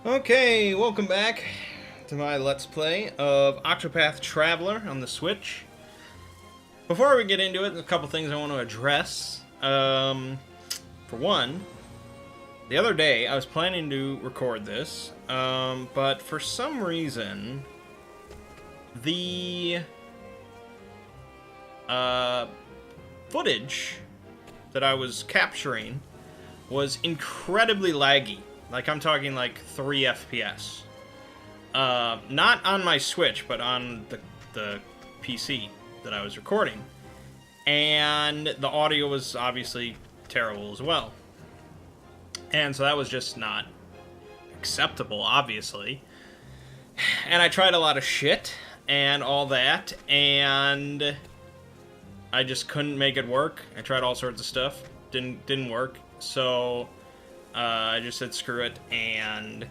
Okay, welcome back to my Let's Play of Octopath Traveler on the Switch. Before we get into it, there's a couple things I want to address. For one, the other day I was planning to record this, but for some reason, the footage that I was capturing was incredibly laggy. Like, I'm talking like 3 FPS. Not on my Switch, but on the PC that I was recording. And the audio was obviously terrible as well. And so that was just not acceptable, obviously. And I tried a lot of shit and all that, and I just couldn't make it work. I tried all sorts of stuff. Didn't work. So I just said screw it, and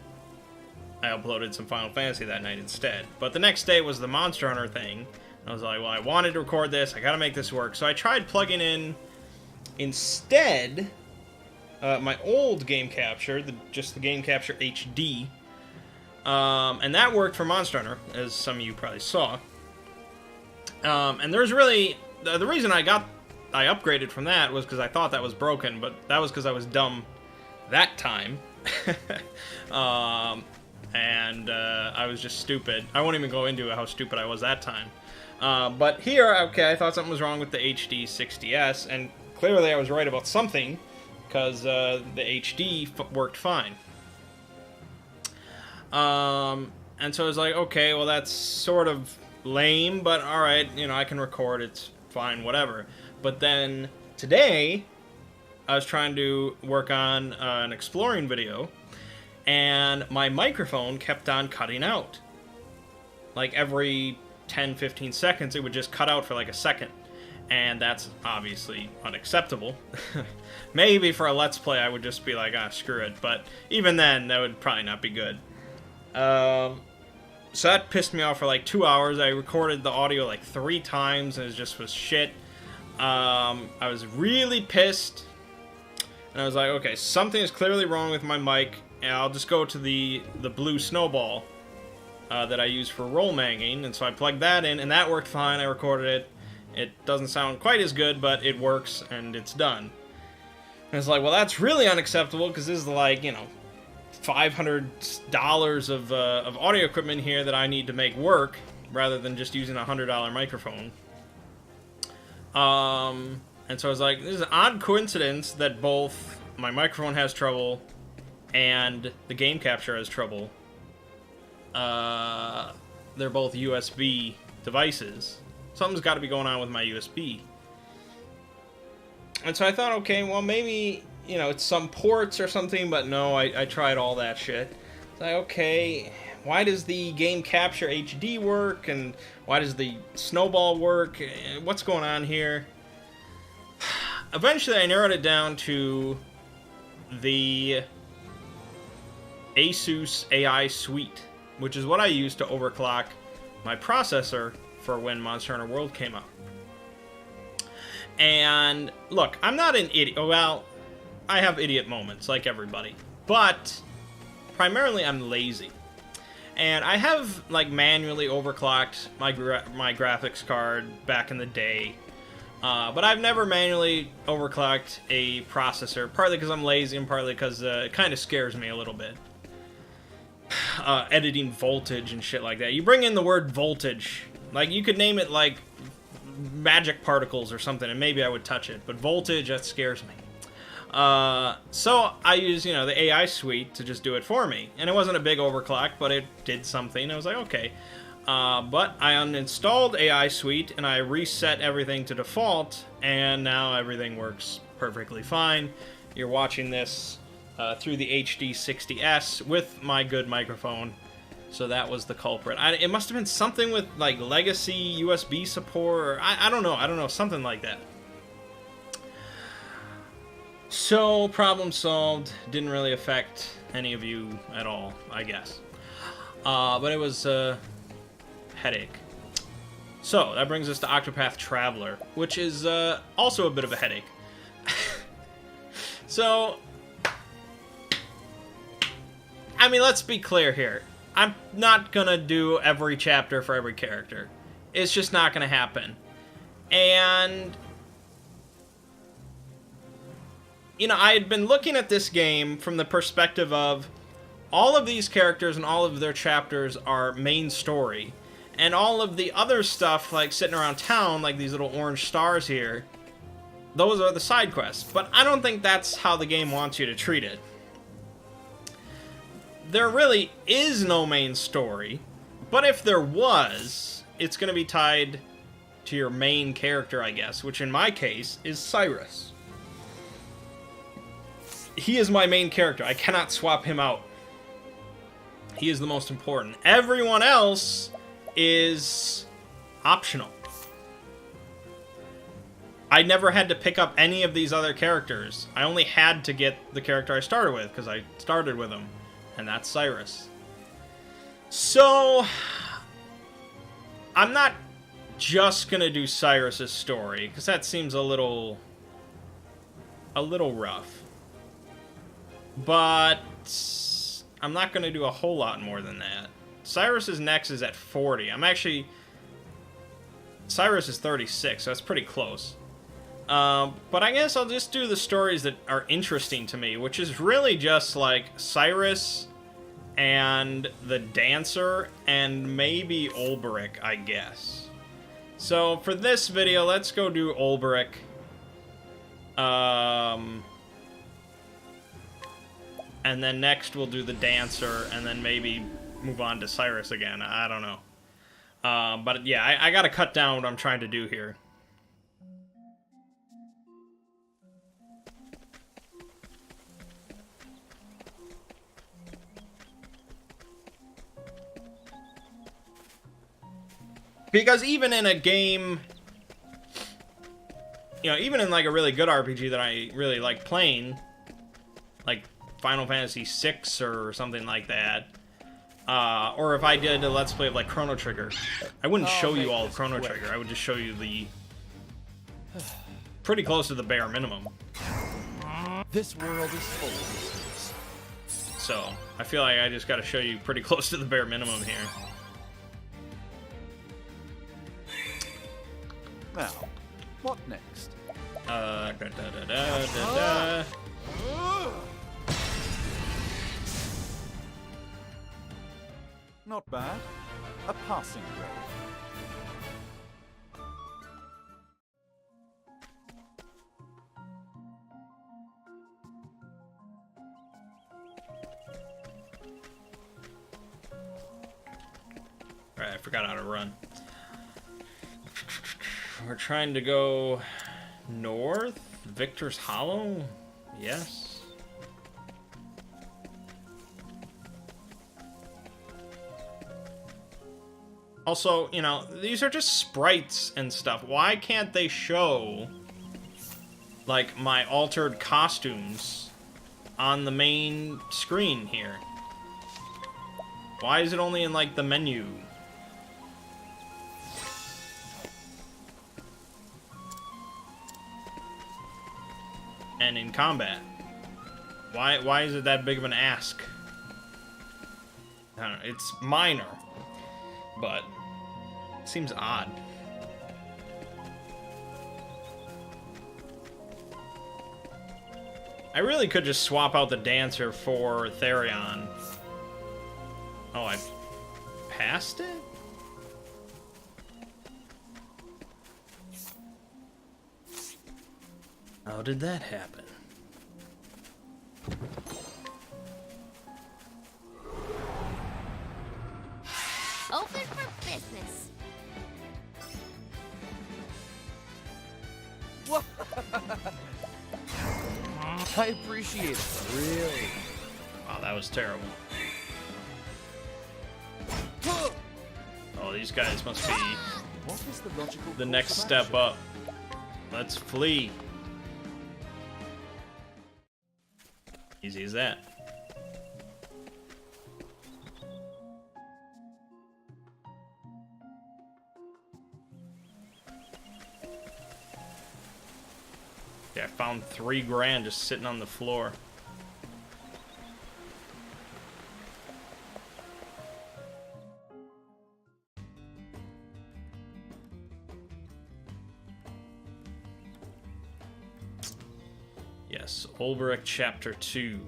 I uploaded some Final Fantasy that night instead. But the next day was the Monster Hunter thing. I was like, well, I wanted to record this, I gotta make this work. So I tried plugging in, instead, my old game capture, just the game capture HD. And that worked for Monster Hunter, as some of you probably saw. And there's really, the reason I upgraded from that was because I thought that was broken, but that was because I was dumb that time. I was just stupid. I won't even go into how stupid I was that time. But here, okay, I thought something was wrong with the HD 60S, and clearly I was right about something, because the HD worked fine. And so I was like, okay, well, that's sort of lame, but alright, you know, I can record, it's fine, whatever. But then today I was trying to work on an exploring video, and my microphone kept on cutting out. Like every 10-15 seconds, it would just cut out for like a second. And that's obviously unacceptable. Maybe for a Let's Play I would just be like, ah, screw it. But even then, that would probably not be good. So that pissed me off for like 2 hours. I recorded the audio like 3 times, and it just was shit. I was really pissed. And I was like, okay, something is clearly wrong with my mic, and I'll just go to the blue snowball that I use for roll manging. And so I plugged that in, and that worked fine. I recorded it. It doesn't sound quite as good, but it works, and it's done. And it's like, well, that's really unacceptable, because this is like, you know, $500 of audio equipment here that I need to make work, rather than just using a $100 microphone. And so I was like, this is an odd coincidence that both my microphone has trouble and the game capture has trouble. They're both USB devices. Something's got to be going on with my USB. And so I thought, okay, well, maybe, you know, it's some ports or something, but no, I tried all that shit. It's like, okay, why does the game capture HD work, and why does the snowball work? What's going on here? Eventually, I narrowed it down to the Asus AI Suite, which is what I used to overclock my processor for when Monster Hunter World came out. And look, I'm not an idiot. Well, I have idiot moments, like everybody. But primarily, I'm lazy. And I have, like, manually overclocked my graphics card back in the day. But I've never manually overclocked a processor, partly because I'm lazy and partly because it kind of scares me a little bit. Editing voltage and shit like that. You bring in the word voltage, like, you could name it, like, magic particles or something, and maybe I would touch it. But voltage, that scares me. So I use, you know, the AI suite to just do it for me. And it wasn't a big overclock, but it did something. I was like, okay. But I uninstalled AI Suite, and I reset everything to default, and now everything works perfectly fine. You're watching this through the HD 60S with my good microphone, so that was the culprit. It must have been something with, like, legacy USB support, or I don't know, something like that. So, problem solved. Didn't really affect any of you at all, I guess. But it was headache. So, that brings us to Octopath Traveler, which is also a bit of a headache. So, I mean, let's be clear here. I'm not gonna do every chapter for every character. It's just not gonna happen. And, you know, I had been looking at this game from the perspective of all of these characters and all of their chapters are main story. And all of the other stuff, like sitting around town, like these little orange stars here, those are the side quests. But I don't think that's how the game wants you to treat it. There really is no main story, but if there was, it's going to be tied to your main character, I guess, which in my case is Cyrus. He is my main character. I cannot swap him out. He is the most important. Everyone else is optional. I never had to pick up any of these other characters. I only had to get the character I started with, because I started with him. And that's Cyrus. So, I'm not just gonna do Cyrus's story, because that seems a little rough. But I'm not gonna do a whole lot more than that. Cyrus's next is at 40. Cyrus is 36, so that's pretty close. But I guess I'll just do the stories that are interesting to me, which is really just like Cyrus and the dancer and maybe Ulbrich, I guess. So for this video, let's go do Ulbrich. And then next we'll do the dancer, and then maybe move on to Cyrus again. I don't know. But yeah, I gotta cut down what I'm trying to do here. Because even in a game, you know, even in like a really good RPG that I really like playing, like Final Fantasy VI or something like that, or if I did a Let's Play of like Chrono Trigger, I wouldn't show you all of Chrono Trigger. I would just show you the pretty close to the bare minimum. This world is full of mysteries. So I feel like I just got to show you pretty close to the bare minimum here. Now, what next? Not bad. A passing grade. Alright, I forgot how to run. We're trying to go north? Victor's Hollow? Yes. Also, you know, these are just sprites and stuff. Why can't they show, like, my altered costumes on the main screen here? Why is it only in, like, the menu? And in combat. Why is it that big of an ask? I don't know, it's minor, but it seems odd. I really could just swap out the dancer for Therion. Oh, I passed it? How did that happen? Open for business. I appreciate it, really. Wow, that was terrible. Oh, these guys must be What is the logical the course next of step action? up. Let's flee. Easy as that. Yeah, I found $3 grand just sitting on the floor. Yes, Ulbrich Chapter 2.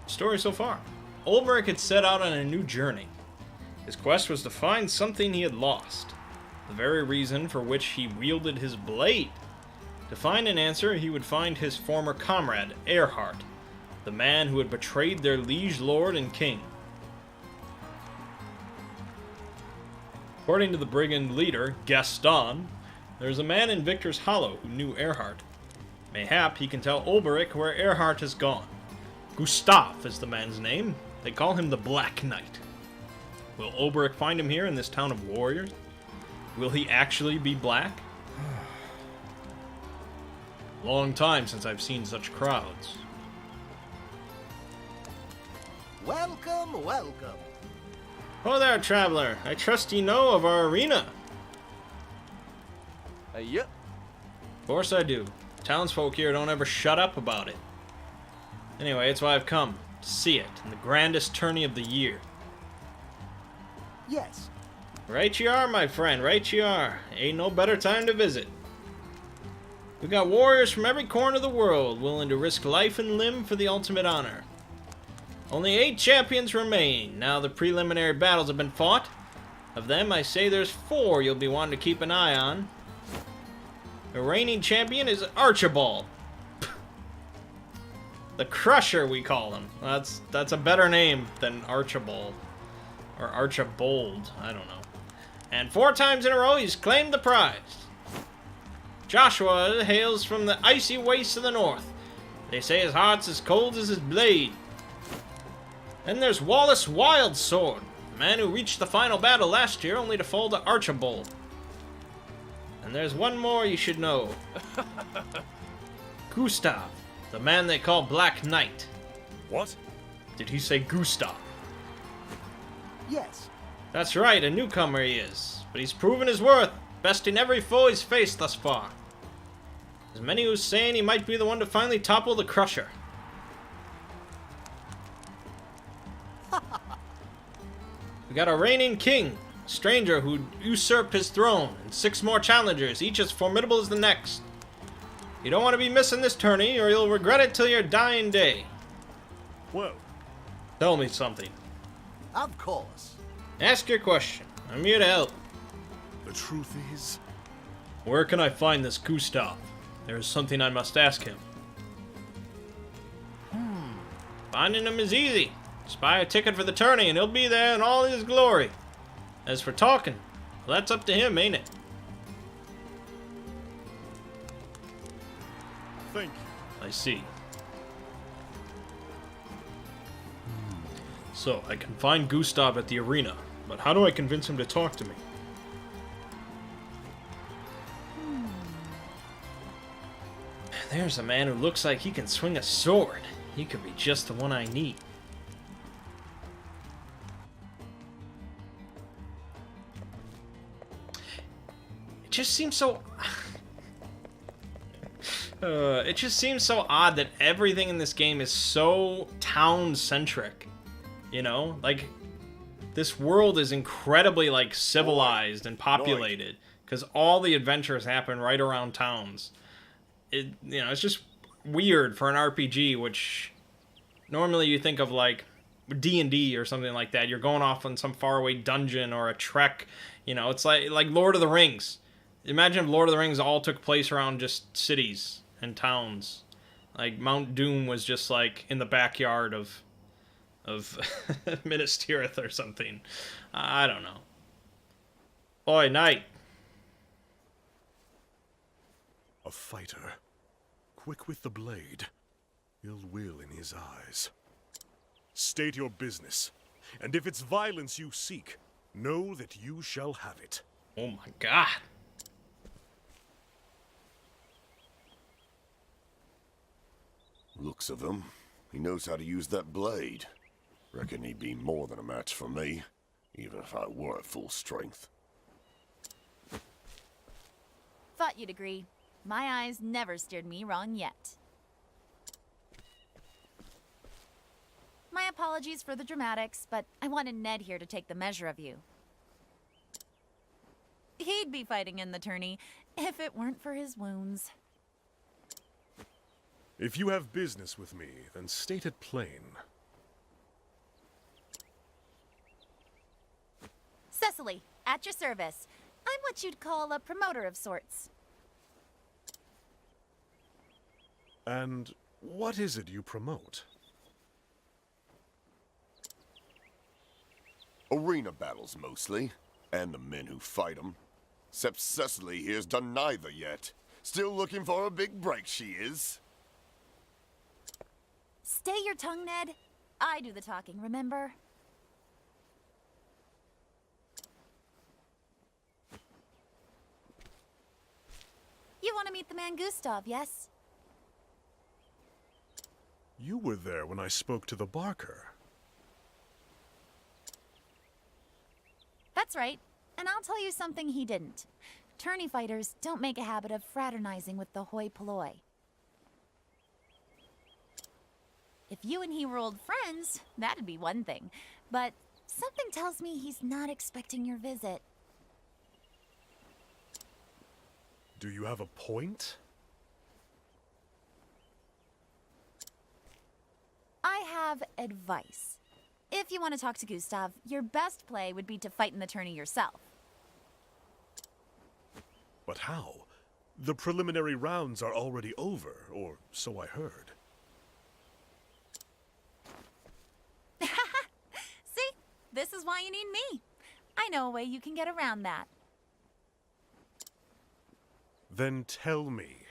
Story so far. Ulbrich had set out on a new journey. His quest was to find something he had lost, the very reason for which he wielded his blade. To find an answer, he would find his former comrade, Earhart, the man who had betrayed their liege lord and king. According to the brigand leader, Gaston, there is a man in Victor's Hollow who knew Earhart. Mayhap he can tell Ulbrich where Earhart has gone. Gustav is the man's name. They call him the Black Knight. Will Ulbrich find him here in this town of warriors? Will he actually be black? Long time since I've seen such crowds. Welcome, welcome. Oh there, traveler. I trust you know of our arena. Yep. Of course I do. Townsfolk here don't ever shut up about it. Anyway, it's why I've come. To see it, in the grandest tourney of the year. Yes. Right you are, my friend, right you are. Ain't no better time to visit. We got warriors from every corner of the world, willing to risk life and limb for the ultimate honor. Only 8 champions remain, now the preliminary battles have been fought. Of them, I say there's 4 you'll be wanting to keep an eye on. The reigning champion is Archibald. The Crusher, we call him. That's a better name than Archibald. Or Archibald, I don't know. And 4 times in a row, he's claimed the prize. Joshua hails from the icy wastes of the north. They say his heart's as cold as his blade. Then there's Wallace Wildsword, the man who reached the final battle last year only to fall to Archibald. And there's one more you should know. Gustav, the man they call Black Knight. What? Did he say Gustav? Yes. That's right, a newcomer he is. But he's proven his worth, besting every foe he's faced thus far. There's many who's saying he might be the one to finally topple the Crusher. We got a reigning king, a stranger who'd usurp his throne, and 6 more challengers, each as formidable as the next. You don't want to be missing this tourney, or you'll regret it till your dying day. Whoa. Tell me something. Of course. Ask your question. I'm here to help. The truth is... Where can I find this Gustav? There is something I must ask him. Finding him is easy. Just buy a ticket for the tourney and he'll be there in all his glory. As for talking, well, that's up to him, ain't it? Thank you. I see. So, I can find Gustav at the arena, but how do I convince him to talk to me? There's a man who looks like he can swing a sword. He could be just the one I need. It just seems so... it just seems so odd that everything in this game is so town-centric. You know? Like, this world is incredibly, like, civilized and populated. Because all the adventures happen right around towns. You know, it's just weird for an RPG, which normally you think of, like, D&D or something like that. You're going off on some faraway dungeon or a trek. You know, it's like Lord of the Rings. Imagine if Lord of the Rings all took place around just cities and towns. Like, Mount Doom was just, like, in the backyard of Minas Tirith or something. I don't know. Oi, Knight. A fighter, quick with the blade, ill will in his eyes. State your business, and if it's violence you seek, know that you shall have it. Oh my god. Looks of him, he knows how to use that blade. Reckon he'd be more than a match for me, even if I were at full strength. Thought you'd agree. My eyes never steered me wrong yet. My apologies for the dramatics, but I wanted Ned here to take the measure of you. He'd be fighting in the tourney if it weren't for his wounds. If you have business with me, then state it plain. Cecily, at your service. I'm what you'd call a promoter of sorts. And what is it you promote? Arena battles, mostly. And the men who fight them. Except Cecily here's done neither yet. Still looking for a big break, she is. Stay your tongue, Ned. I do the talking, remember? You want to meet the man Gustav, yes? You were there when I spoke to the Barker. That's right. And I'll tell you something he didn't. Tourney fighters don't make a habit of fraternizing with the hoi polloi. If you and he were old friends, that'd be one thing. But something tells me he's not expecting your visit. Do you have a point? I have advice. If you want to talk to Gustav, your best play would be to fight in the tourney yourself. But how? The preliminary rounds are already over, or so I heard. See? This is why you need me. I know a way you can get around that. Then tell me.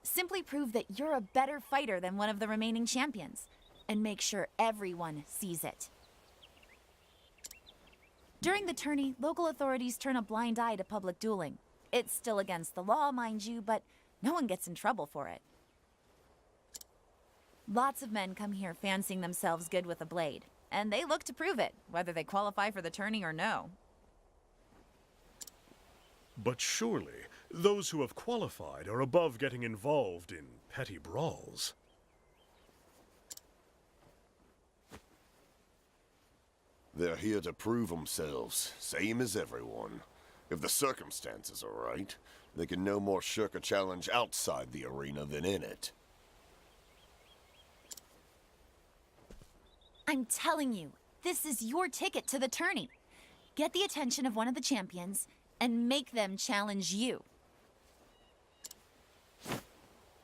Simply prove that you're a better fighter than one of the remaining champions, and make sure everyone sees it. During the tourney, local authorities turn a blind eye to public dueling. It's still against the law, mind you, but no one gets in trouble for it. Lots of men come here fancying themselves good with a blade, and they look to prove it, whether they qualify for the tourney or no. But surely, those who have qualified are above getting involved in petty brawls. They're here to prove themselves, same as everyone. If the circumstances are right, they can no more shirk a challenge outside the arena than in it. I'm telling you, this is your ticket to the tourney. Get the attention of one of the champions, and make them challenge you.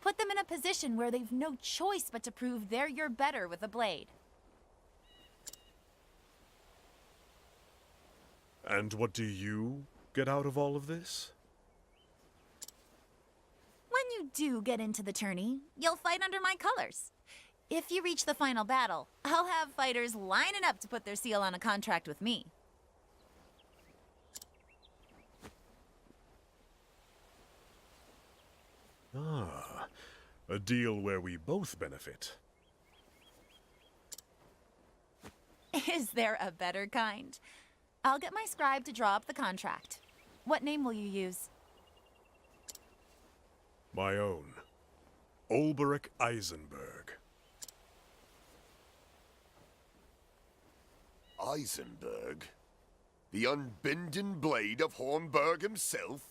Put them in a position where they've no choice but to prove they're your better with a blade. And what do you get out of all of this? When you do get into the tourney, you'll fight under my colors. If you reach the final battle, I'll have fighters lining up to put their seal on a contract with me. Ah, a deal where we both benefit. Is there a better kind? I'll get my scribe to draw up the contract. What name will you use? My own. Ulberich Eisenberg. Eisenberg? The unbending blade of Hornburg himself?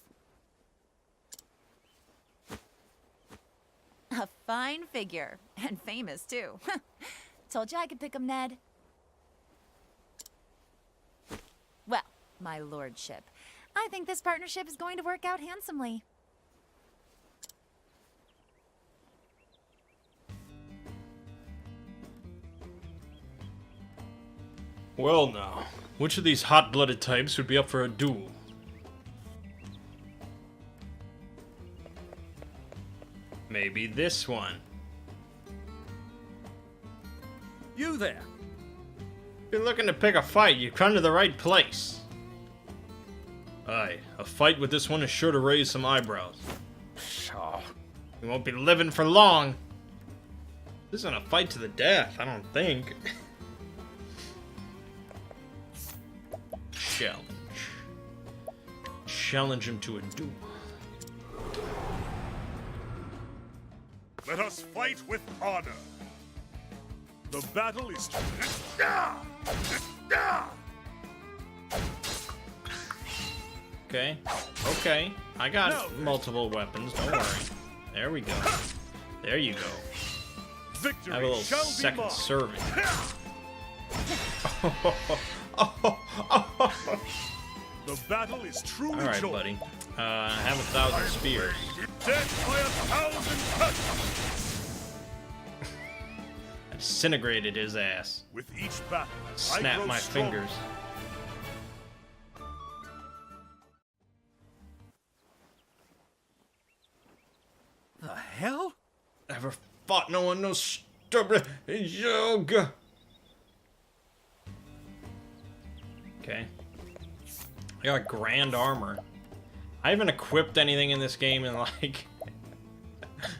A fine figure, and famous too. Told you I could pick him, Ned. Well, my lordship, I think this partnership is going to work out handsomely. Well now, which of these hot-blooded types would be up for a duel? Maybe this one. You there! If you're looking to pick a fight, you've come to the right place. Aye, a fight with this one is sure to raise some eyebrows. Pshaw. You won't be living for long. This isn't a fight to the death, I don't think. Challenge. Challenge him to a duel. Let us fight with honor. The battle is... Okay. Okay. I got multiple weapons. Don't worry. There we go. There you go. Victory I have a little shall be second mine. serving. The battle is truly All right, joined. buddy. I have 1,000 spears. Death by 1,000 cuts. I disintegrated his ass. With each battle, I Snap grow my stronger. fingers. The hell? Never fought no one no stupid yoga. Okay. I got grand armor. I haven't equipped anything in this game in like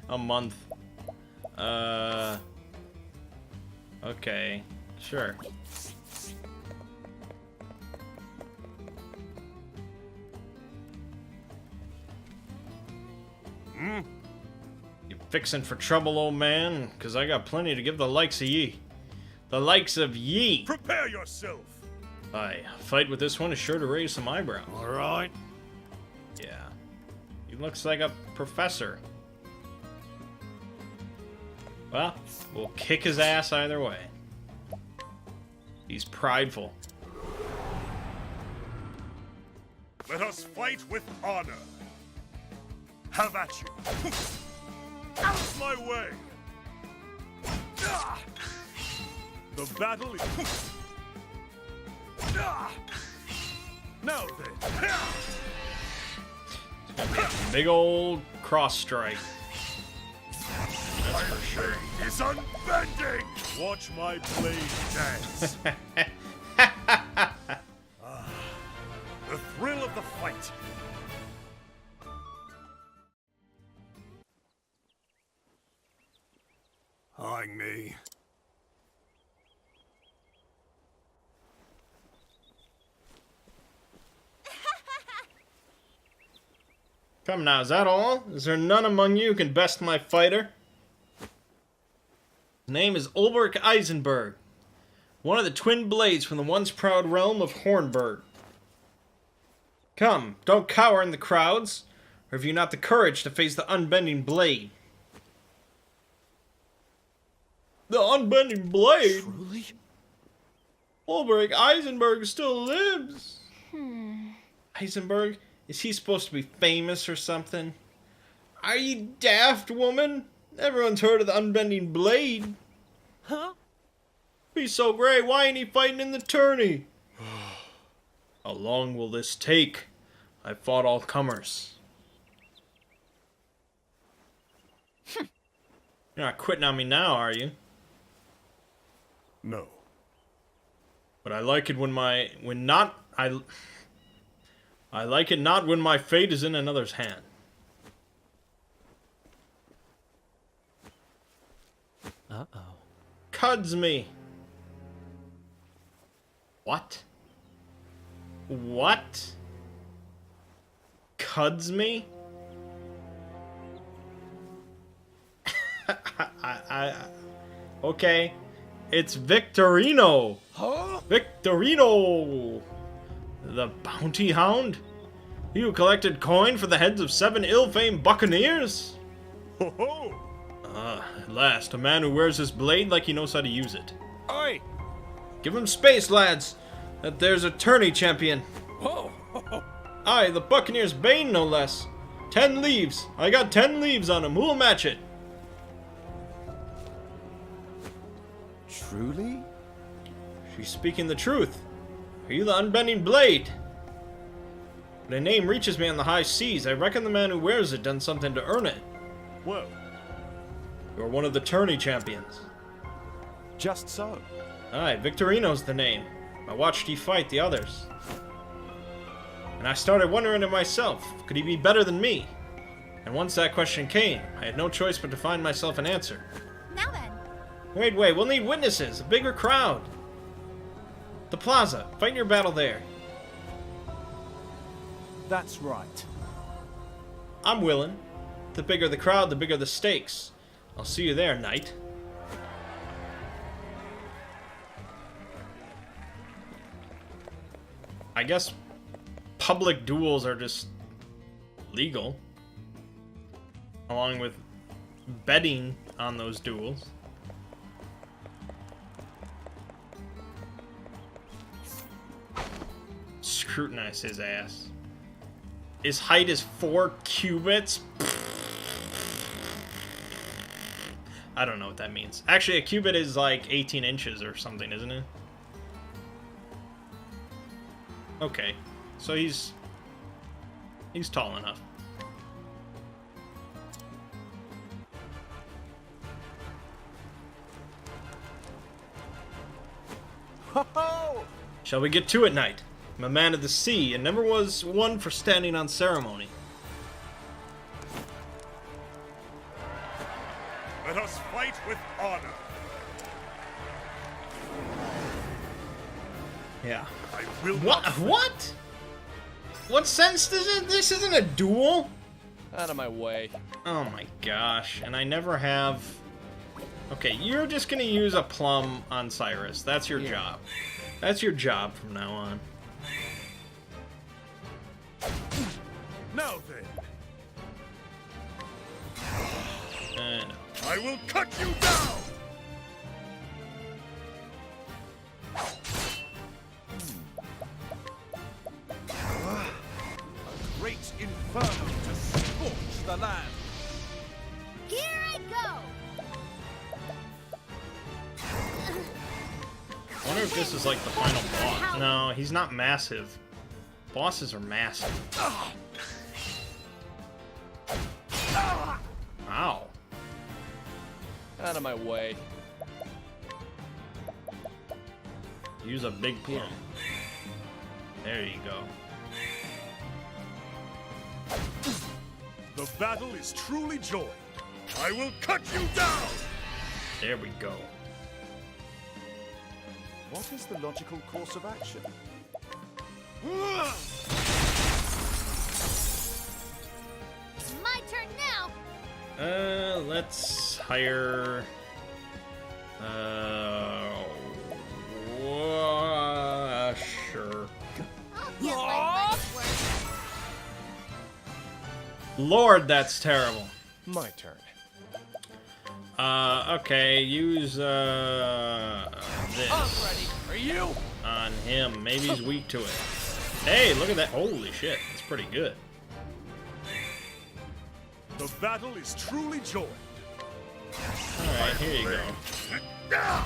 a month. Okay. Sure. You fixin' for trouble, old man? 'Cause I got plenty to give the likes of ye. The likes of ye! Prepare yourself. Aye, a fight with this one is sure to raise some eyebrows. All right. Yeah. He looks like a professor. Well, we'll kick his ass either way. He's prideful. Let us fight with honor. Have at you. Out of my way. The battle is... Now then. Big old cross strike. That's for sure. Is unbending. Watch my blade dance. The thrill of the fight. Eyeing me. Come now, is that all? Is there none among you who can best my fighter? His name is Ulrich Eisenberg, one of the twin blades from the once proud realm of Hornburg. Come, don't cower in the crowds, or have you not the courage to face the unbending blade? The unbending blade? Truly? Ulrich Eisenberg still lives. Eisenberg? Is he supposed to be famous or something? Are you daft, woman? Everyone's heard of the unbending blade. Huh? He's so great, why ain't he fighting in the tourney? How long will this take? I've fought all comers. You're not quitting on me now, are you? No. But I like it when I like it not when my fate is in another's hand. Uh-oh. Cuds me. What? What? Cuds me? Okay. It's Victorino. Huh? Victorino! The bounty hound? You collected coin for the heads of 7 ill-famed buccaneers? Ho ho! At last, a man who wears his blade like he knows how to use it. Oi! Give him space, lads! That there's a tourney champion. Whoa! Aye, the Buccaneer's Bane, no less. 10 leaves. I got 10 leaves on him. Who'll match it? Truly? She's speaking the truth. Are you the unbending blade? When a name reaches me on the high seas, I reckon the man who wears it done something to earn it. Well, You're one of the tourney champions. Just so. Aye, Victorino's the name. I watched he fight the others. And I started wondering to myself, could he be better than me? And once that question came, I had no choice but to find myself an answer. Now then. Wait, we'll need witnesses, a bigger crowd. The plaza, fight your battle there. That's right. I'm willing. The bigger the crowd, the bigger the stakes. I'll see you there, knight. I guess public duels are just legal, along with betting on those duels. Scrutinize his ass. His height is 4 cubits? I don't know what that means. Actually, a cubit is like 18 inches or something, isn't it? Okay. So he's tall enough. Ho-ho! Shall we get to it, knight? I'm a man of the sea, and never was one for standing on ceremony. Let us fight with honor. Yeah. I will What? not. What? What sense does it? This isn't a duel. Out of my way. Oh my gosh! And I never have. Okay, you're just gonna use a plum on Cyrus. That's your job. That's your job from now on. Now then, And I will cut you down. Great inferno to scorch the land. Here I go! I wonder if this is like the final boss. No, he's not massive. Bosses are massive. Ow. Out of my way. Use a big plum. There you go. The battle is truly joined. I will cut you down. There we go. What is the logical course of action? My turn now! Let's hire... Sure. I'll get my money's worth. Lord, that's terrible. My turn. Okay, use, this Ready? Are you? on him. Maybe he's weak to it. Hey, look at that. Holy shit, that's pretty good. The battle is truly joined. Alright, here you go.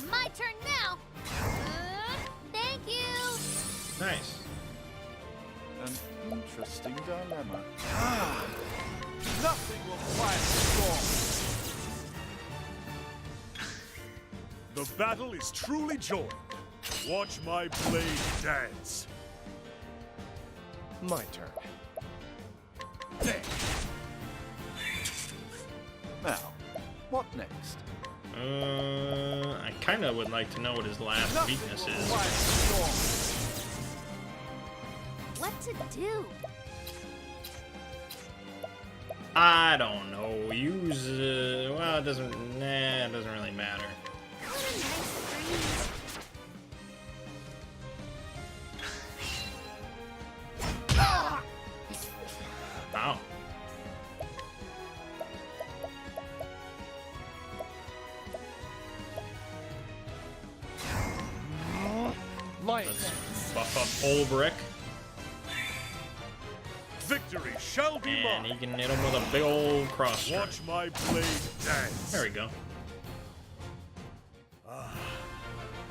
My turn now! Thank you! Nice. An interesting dilemma. Nothing will quiet the storm. The battle is truly joined. Watch my blade dance. My turn. There. Now, what next? I kind of would like to know what his last Nothing weakness will is. quiet the storm. What to do? I don't know. Use, well, it doesn't, nah, it doesn't really matter. What a nice breeze. Ow. My Let's buff up Olbrick, Victory shall be and he mine. can hit him with a big old cross strike. Watch my blade dance. There we go.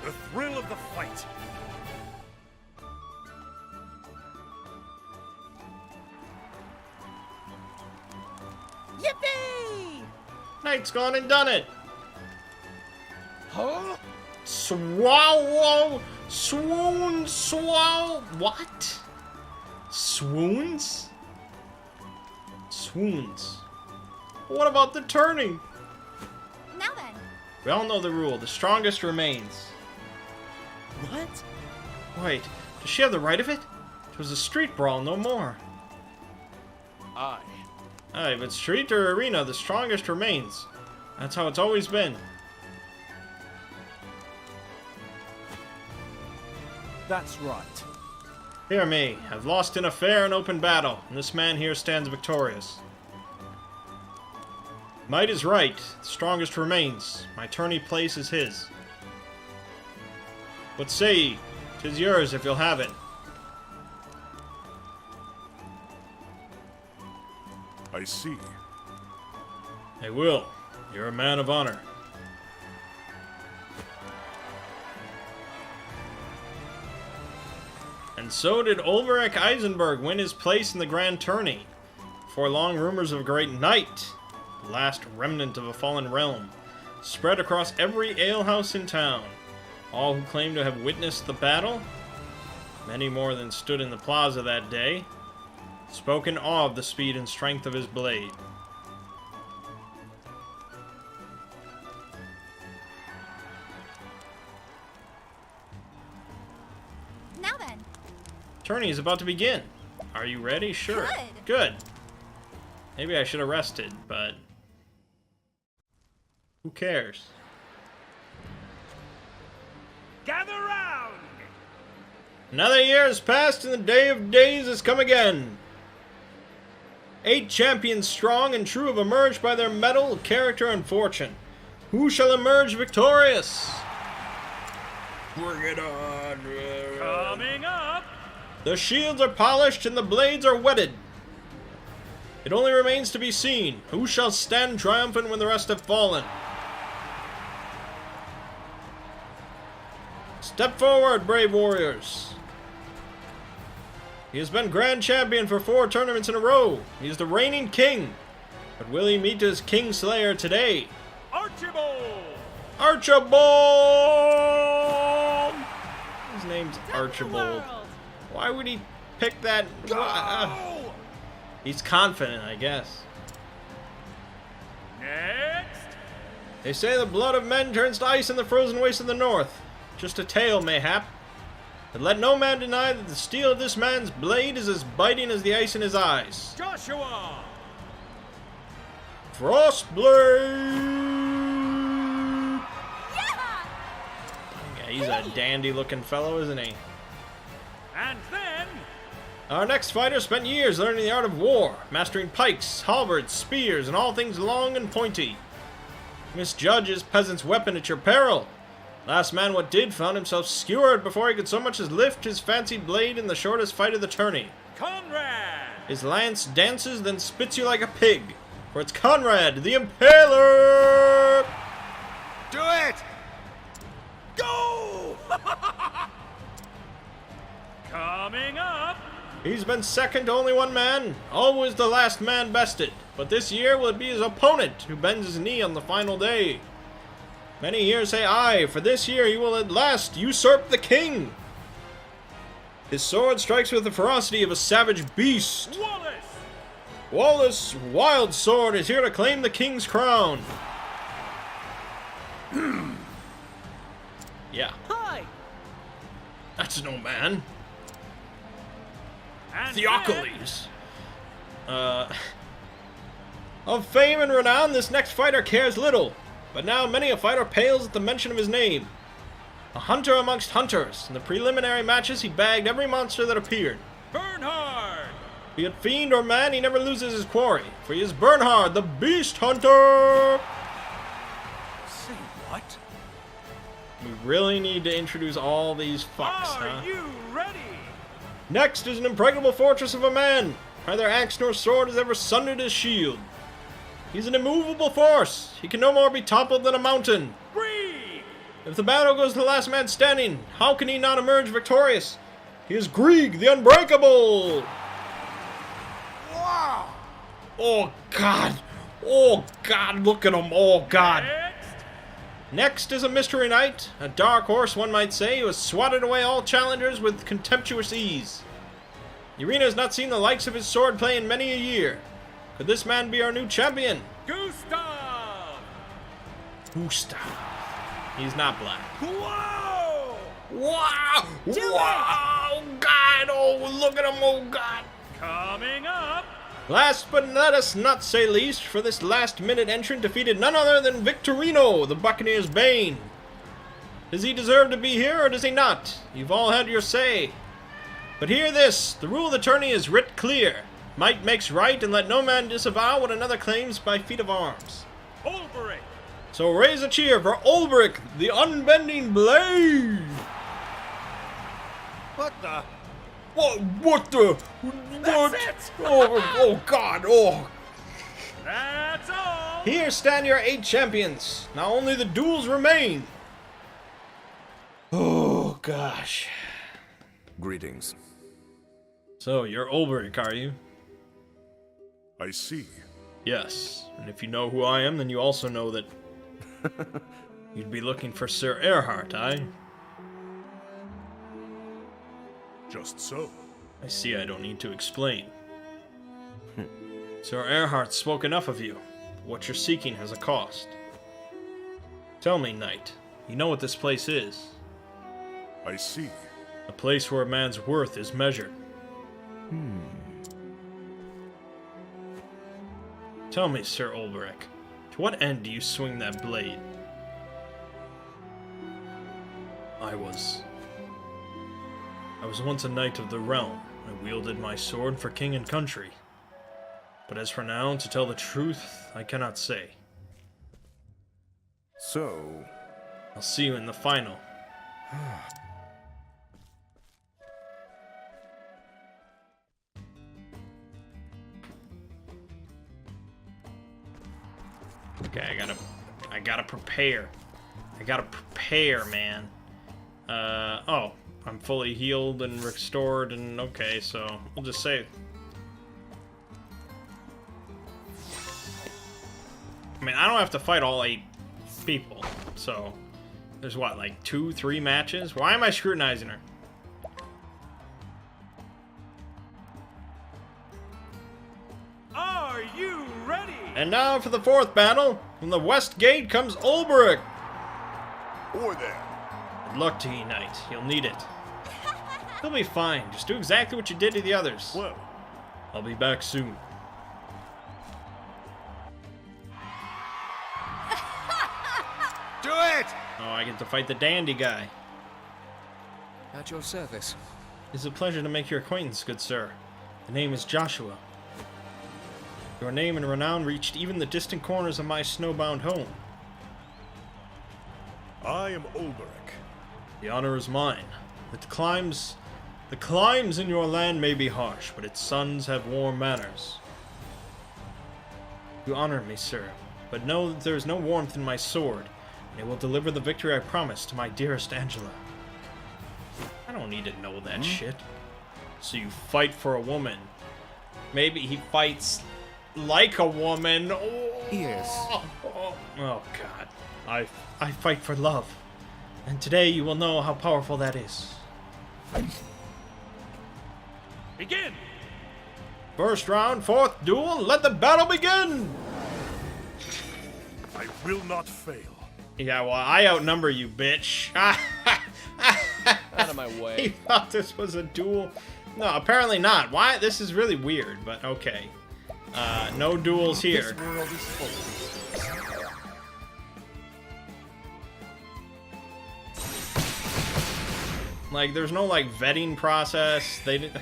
The thrill of the fight. Yippee! Knight's gone and done it. Huh? Swallow, swoon, swallow. What? Swoons? Swoons. What about the turning? Now then, We all know the rule. The strongest remains. What? Wait, does she have the right of it? It was a street brawl, no more. I. Aye, but street or arena, the strongest remains. That's how it's always been. That's right. Hear me. I've lost in a fair and open battle, and this man here stands victorious. Might is right. The strongest remains. My tourney place is his. What say ye? 'Tis yours if you'll have it. I see. I will. You're a man of honor. And so did Ulrich Eisenberg win his place in the grand tourney. Before long, rumors of a great knight, the last remnant of a fallen realm, spread across every alehouse in town. All who claimed to have witnessed the battle, many more than stood in the plaza that day, spoke in awe of the speed and strength of his blade. Now then. Tourney is about to begin. Are you ready? Sure. Good. Maybe I should have rested, but who cares? Gather round! Another year has passed and the day of days has come again. 8 champions strong and true have emerged by their mettle, character, and fortune. Who shall emerge victorious? Bring it on. Coming up! The shields are polished and the blades are whetted. It only remains to be seen. Who shall stand triumphant when the rest have fallen? Step forward, brave warriors. He has been grand champion for 4 tournaments in a row. He is the reigning king. But will he meet his king slayer today? Archibald! Archibald! His name's Archibald. Why would he pick that? He's confident, I guess. Next! They say the blood of men turns to ice in the frozen wastes of the north. Just a tale, mayhap. But let no man deny that the steel of this man's blade is as biting as the ice in his eyes. Joshua! Frostblade! Yeah, he's a dandy-looking fellow, isn't he? And then... Our next fighter spent years learning the art of war, mastering pikes, halberds, spears, and all things long and pointy. Misjudge his peasant's weapon at your peril. Last man what did found himself skewered before he could so much as lift his fancy blade in the shortest fight of the tourney. Conrad! His lance dances, then spits you like a pig. For it's Conrad, the Impaler! Do it! Go! Coming up! He's been second to only one man, always the last man bested. But this year will it be his opponent who bends his knee on the final day. Many here say aye, for this year he will at last usurp the king. His sword strikes with the ferocity of a savage beast. Wallace! Wallace' wild sword is here to claim the king's crown. Yeah, Hi! that's no man. And Theocles. Of fame and renown, this next fighter cares little. But now many a fighter pales at the mention of his name. A hunter amongst hunters. In the preliminary matches, he bagged every monster that appeared. Bernhard! Be it fiend or man, he never loses his quarry. For he is Bernhard, the Beast Hunter! Say what? We really need to introduce all these fucks, Are huh? you ready? Next is an impregnable fortress of a man. Neither axe nor sword has ever sundered his shield. He's an immovable force. He can no more be toppled than a mountain. Grieg! If the battle goes to the last man standing, how can he not emerge victorious? He is Grieg, the Unbreakable! Wow! Oh, God! Oh, God, look at him! Oh, God! Next! Next is a mystery knight, a dark horse, one might say, who has swatted away all challengers with contemptuous ease. The arena has not seen the likes of his swordplay in many a year. Could this man be our new champion? Gustav! Gustav. He's not black. Whoa! Wow! Wow! God! Oh, look at him! Oh, God! Coming up! Last but let us not say least, for this last-minute entrant defeated none other than Victorino, the Buccaneer's bane. Does he deserve to be here, or does he not? You've all had your say. But hear this, the rule of the tourney is writ clear. Might makes right, and let no man disavow what another claims by feat of arms. Ulbricht! So raise a cheer for Ulbricht, the unbending blade! What the? What the? What? That's it! Oh God, oh. That's all! Here stand your 8 champions. Now only the duels remain. Oh gosh. Greetings. So, you're Ulbricht, are you? I see. Yes, and if you know who I am, then you also know that you'd be looking for Sir Erhard, aye? Just so. I see I don't need to explain. Sir Erhard spoke enough of you. What you're seeking has a cost. Tell me, knight, you know what this place is? I see. A place where a man's worth is measured. Tell me, Sir Ulbricht, to what end do you swing that blade? I was once a knight of the realm. I wielded my sword for king and country. But as for now, to tell the truth, I cannot say. So, I'll see you in the final. Okay, I gotta prepare. I gotta prepare, man. Oh, I'm fully healed and restored, and okay, so we'll just save. I mean, I don't have to fight all 8 people, so there's what, like 2, 3 matches? Why am I scrutinizing her? Are you ready? And now for the 4th battle. From the west gate comes Ulbricht. Or there. Good luck to you, knight. You'll need it. You'll be fine. Just do exactly what you did to the others. well, I'll be back soon. Do it! Oh, I get to fight the dandy guy. At your service. It's a pleasure to make your acquaintance, good sir. The name is Joshua. Your name and renown reached even the distant corners of my snowbound home. I am Ulbricht. The honor is mine. The climbs in your land may be harsh, but its sons have warm manners. You honor me, sir, but know that there is no warmth in my sword, and it will deliver the victory I promised to my dearest Angela. I don't need to know that shit. So you fight for a woman. Maybe he fights like a woman. Oh, Yes. oh God. I fight for love. And today you will know how powerful that is. Begin! First round, 4th duel, let the battle begin! I will not fail. Yeah, well, I outnumber you, bitch. Out of my He way. thought this was a duel. No, apparently not. Why? This is really weird, but okay. No duels here. This world is full of these. Like, there's no, like, vetting process. They didn't...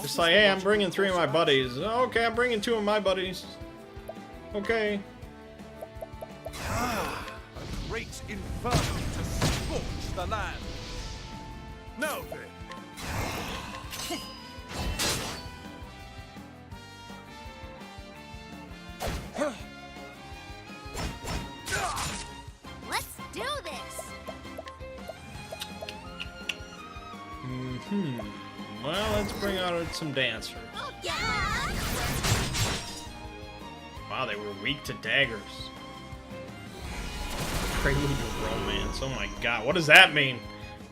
Just like, hey, I'm bringing 3 of my buddies. Okay, I'm bringing 2 of my buddies. Okay. A great inferno to scorch the land. Now then, Let's do this! Well, let's bring out some dancers. Oh, yeah! Wow, they were weak to daggers. Prelude to romance. Oh my god, what does that mean?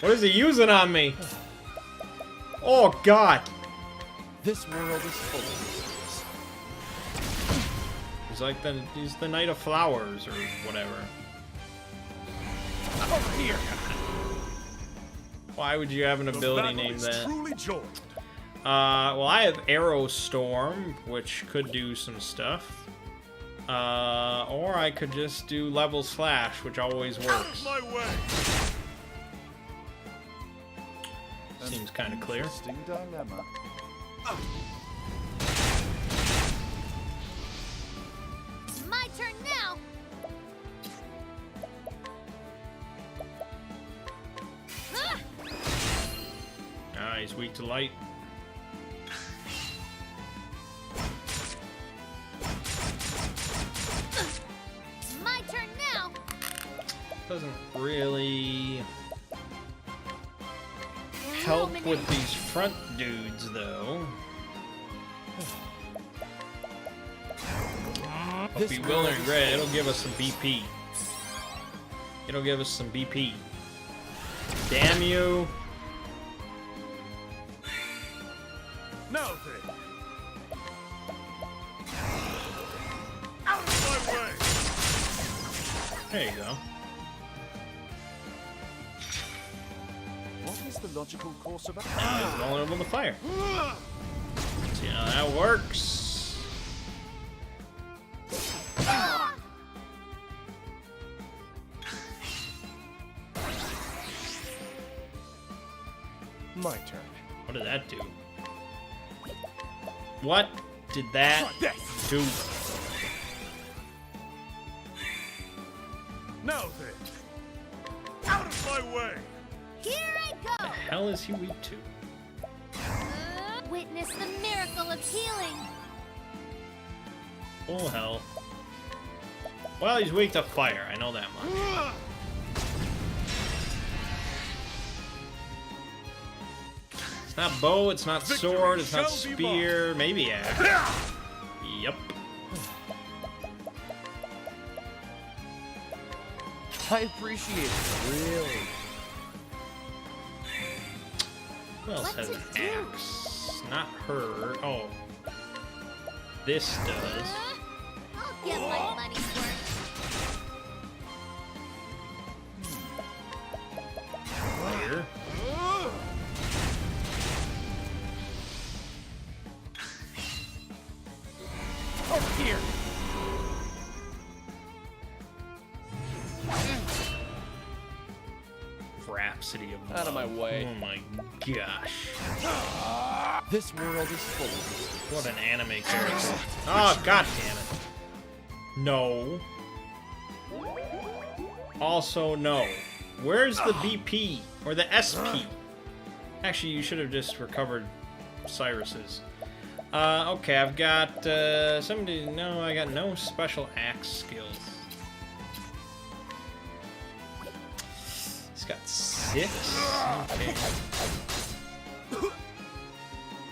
What is he using on me? Oh god! This world is full of these. He's the Knight of Flowers or whatever. Over here! Why would you have an the ability battle named is that? truly joined. Well, I have Arrow Storm, which could do some stuff. Or I could just do Level Slash, which always Out of works. my way! Seems kind of clear. Interesting dilemma. My turn now. Ah, he's weak to light. My turn now. Doesn't really help with these front dudes, though. But be willing and regret, it'll give us some BP. It'll give us some BP. Damn you. Now then. Out of my way! There you go. What is the logical course of Now action? he's vulnerable to fire. See how that works. My turn. What did that do? What did that do? Now then. Out of my way! Here I The go. hell is he weak to? Witness the miracle of healing. Oh hell. Well, he's weak to fire, I know that much. It's not bow, it's not sword, it's not spear, maybe axe. Yep. I appreciate it, really. Who else What has to an do? axe? Not her. Oh. This does. I'll get my money's worth. Fire. Oh, here. Rhapsody of Out of my love. way. Oh my gosh. This world is full of mysteries. What an anime character. Oh, god damn it. No. Also, no. Where's the BP? Or the SP? Actually, you should have just recovered Cyrus's. Okay, I've got, somebody, no, I got no special axe skills. He's got 6? Okay.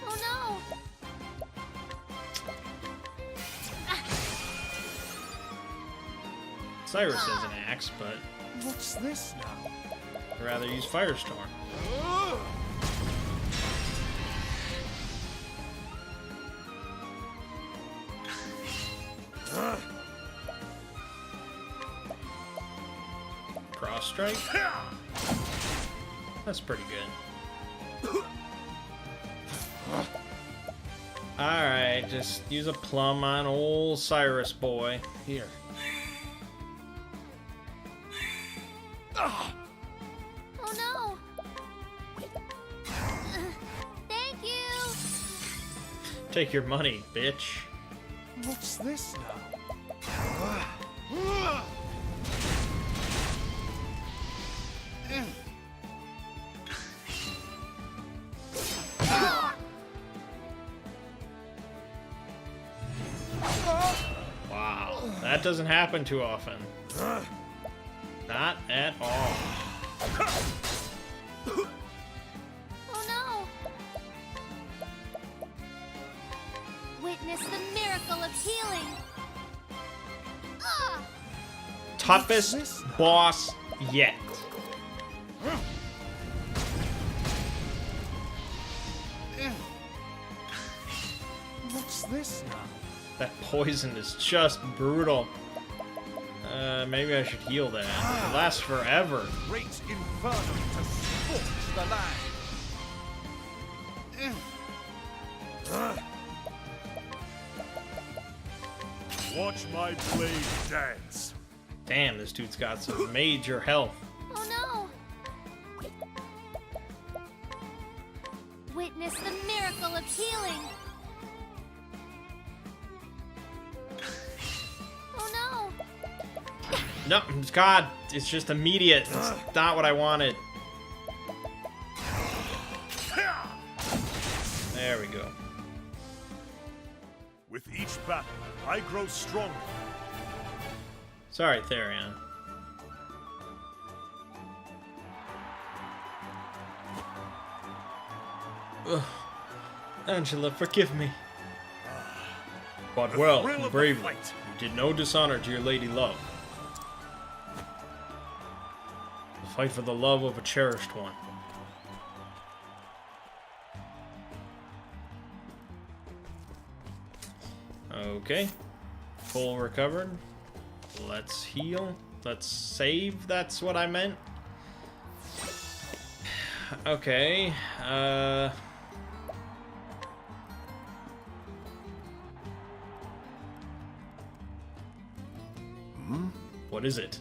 Oh no. Cyrus has an axe, but What's this now? I'd rather use Firestorm. Cross strike? That's pretty good. Alright, just use a plum on old Cyrus boy. Here. Oh no. Thank you. Take your money, bitch. What's this now? Wow, that doesn't happen too often. Not at all. Oh no. Witness the miracle of healing. Ah! Toughest boss yet. What's this now? That poison is just brutal. Maybe I should heal that. It lasts forever. Great inferno to scorch the land. Watch my blade dance. Damn, this dude's got some major health. Oh no. Witness the miracle of healing. Oh no! No, God, it's just immediate. It's not what I wanted. There we go. With each battle, I grow stronger. Sorry, Therion. Ugh. Angela, forgive me. Fought well and bravely. You did no dishonor to your lady love. The fight for the love of a cherished one. Okay. Full recovered. Let's heal. Let's save. That's what I meant. Okay. What is it?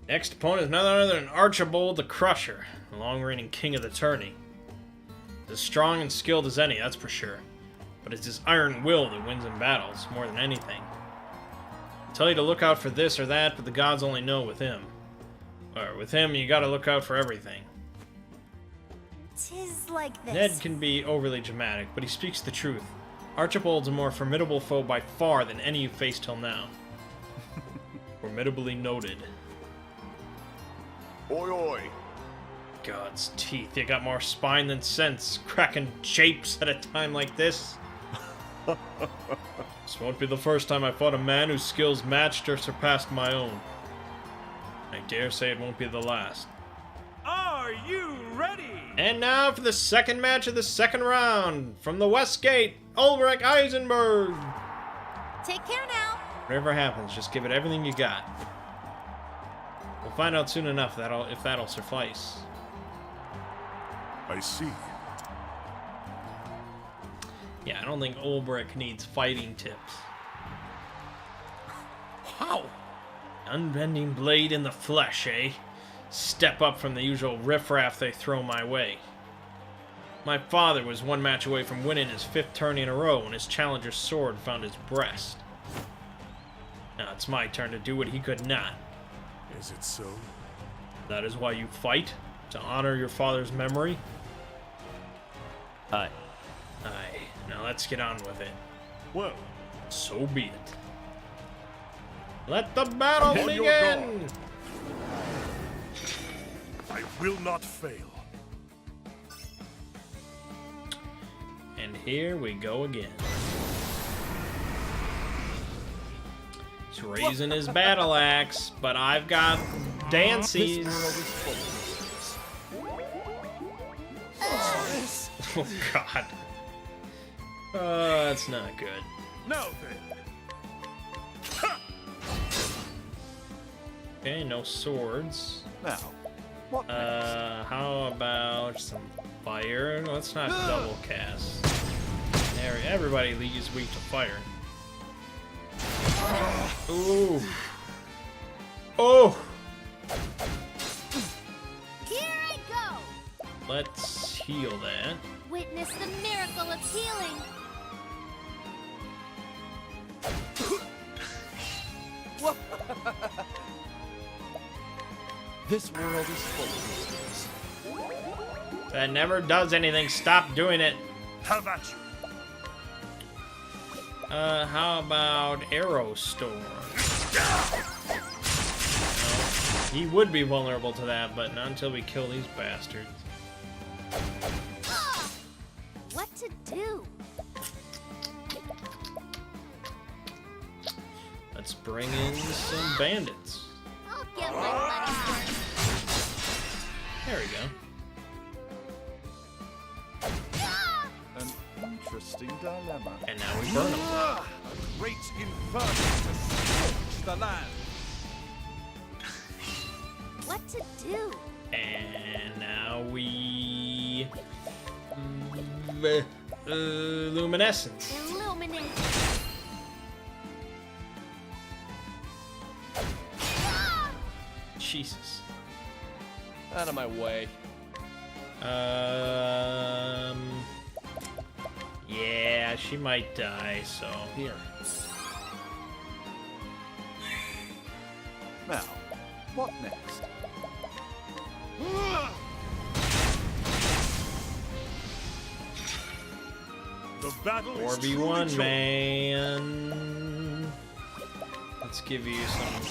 Next opponent is none other than Archibald the Crusher, the long-reigning king of the tourney. He's as strong and skilled as any, that's for sure. But it's his iron will that wins in battles, more than anything. I tell you to look out for this or that, but the gods only know with him. Or with him, you gotta look out for everything. 'Tis like this. Ned can be overly dramatic, but he speaks the truth. Archibald's a more formidable foe by far than any you've faced till now. Formidably noted. Oi, oi. God's teeth, you got more spine than sense, cracking japes at a time like this. This won't be the first time I fought a man whose skills matched or surpassed my own. I dare say it won't be the last. Are you ready? And now for the second match of the second round. From the West Gate, Ulrich Eisenberg. Take care now. Whatever happens, just give it everything you got. We'll find out soon enough if that'll suffice. I see. Yeah, I don't think Ulbrich needs fighting tips. Wow! Unbending blade in the flesh, eh? Step up from the usual riffraff they throw my way. My father was one match away from winning his 5th tourney in a row when his challenger's sword found his breast. Now it's my turn to do what he could not. Is it so? That is why you fight? To honor your father's memory? Aye. Aye. Now let's get on with it. Well, So be it. Let the battle On your begin! I will not fail. And here we go again. He's raising his battle axe, but I've got Dancy's. Oh god. That's not good. Now then. Okay, no swords. Now, what How about some fire? Let's not double cast. There, everybody is weak to fire. Ooh. Oh! Here I go! Let's heal that. Witness the miracle of healing. This world is full of mysteries. That never does anything. Stop doing it. Have at you. How about Arrow Storm? No, he would be vulnerable to that, but not until we kill these bastards. What to do? Let's bring in some bandits. I'll get my money first. There we go. an interesting dilemma. And now we burn them. A great inferno to scorch the land. What to do? And now we... luminescence. Illuminate. Jesus. Out of my way. Yeah, she might die, so... Here. Now, what next? The battle is 4v1, truly joined. man. Let's give you some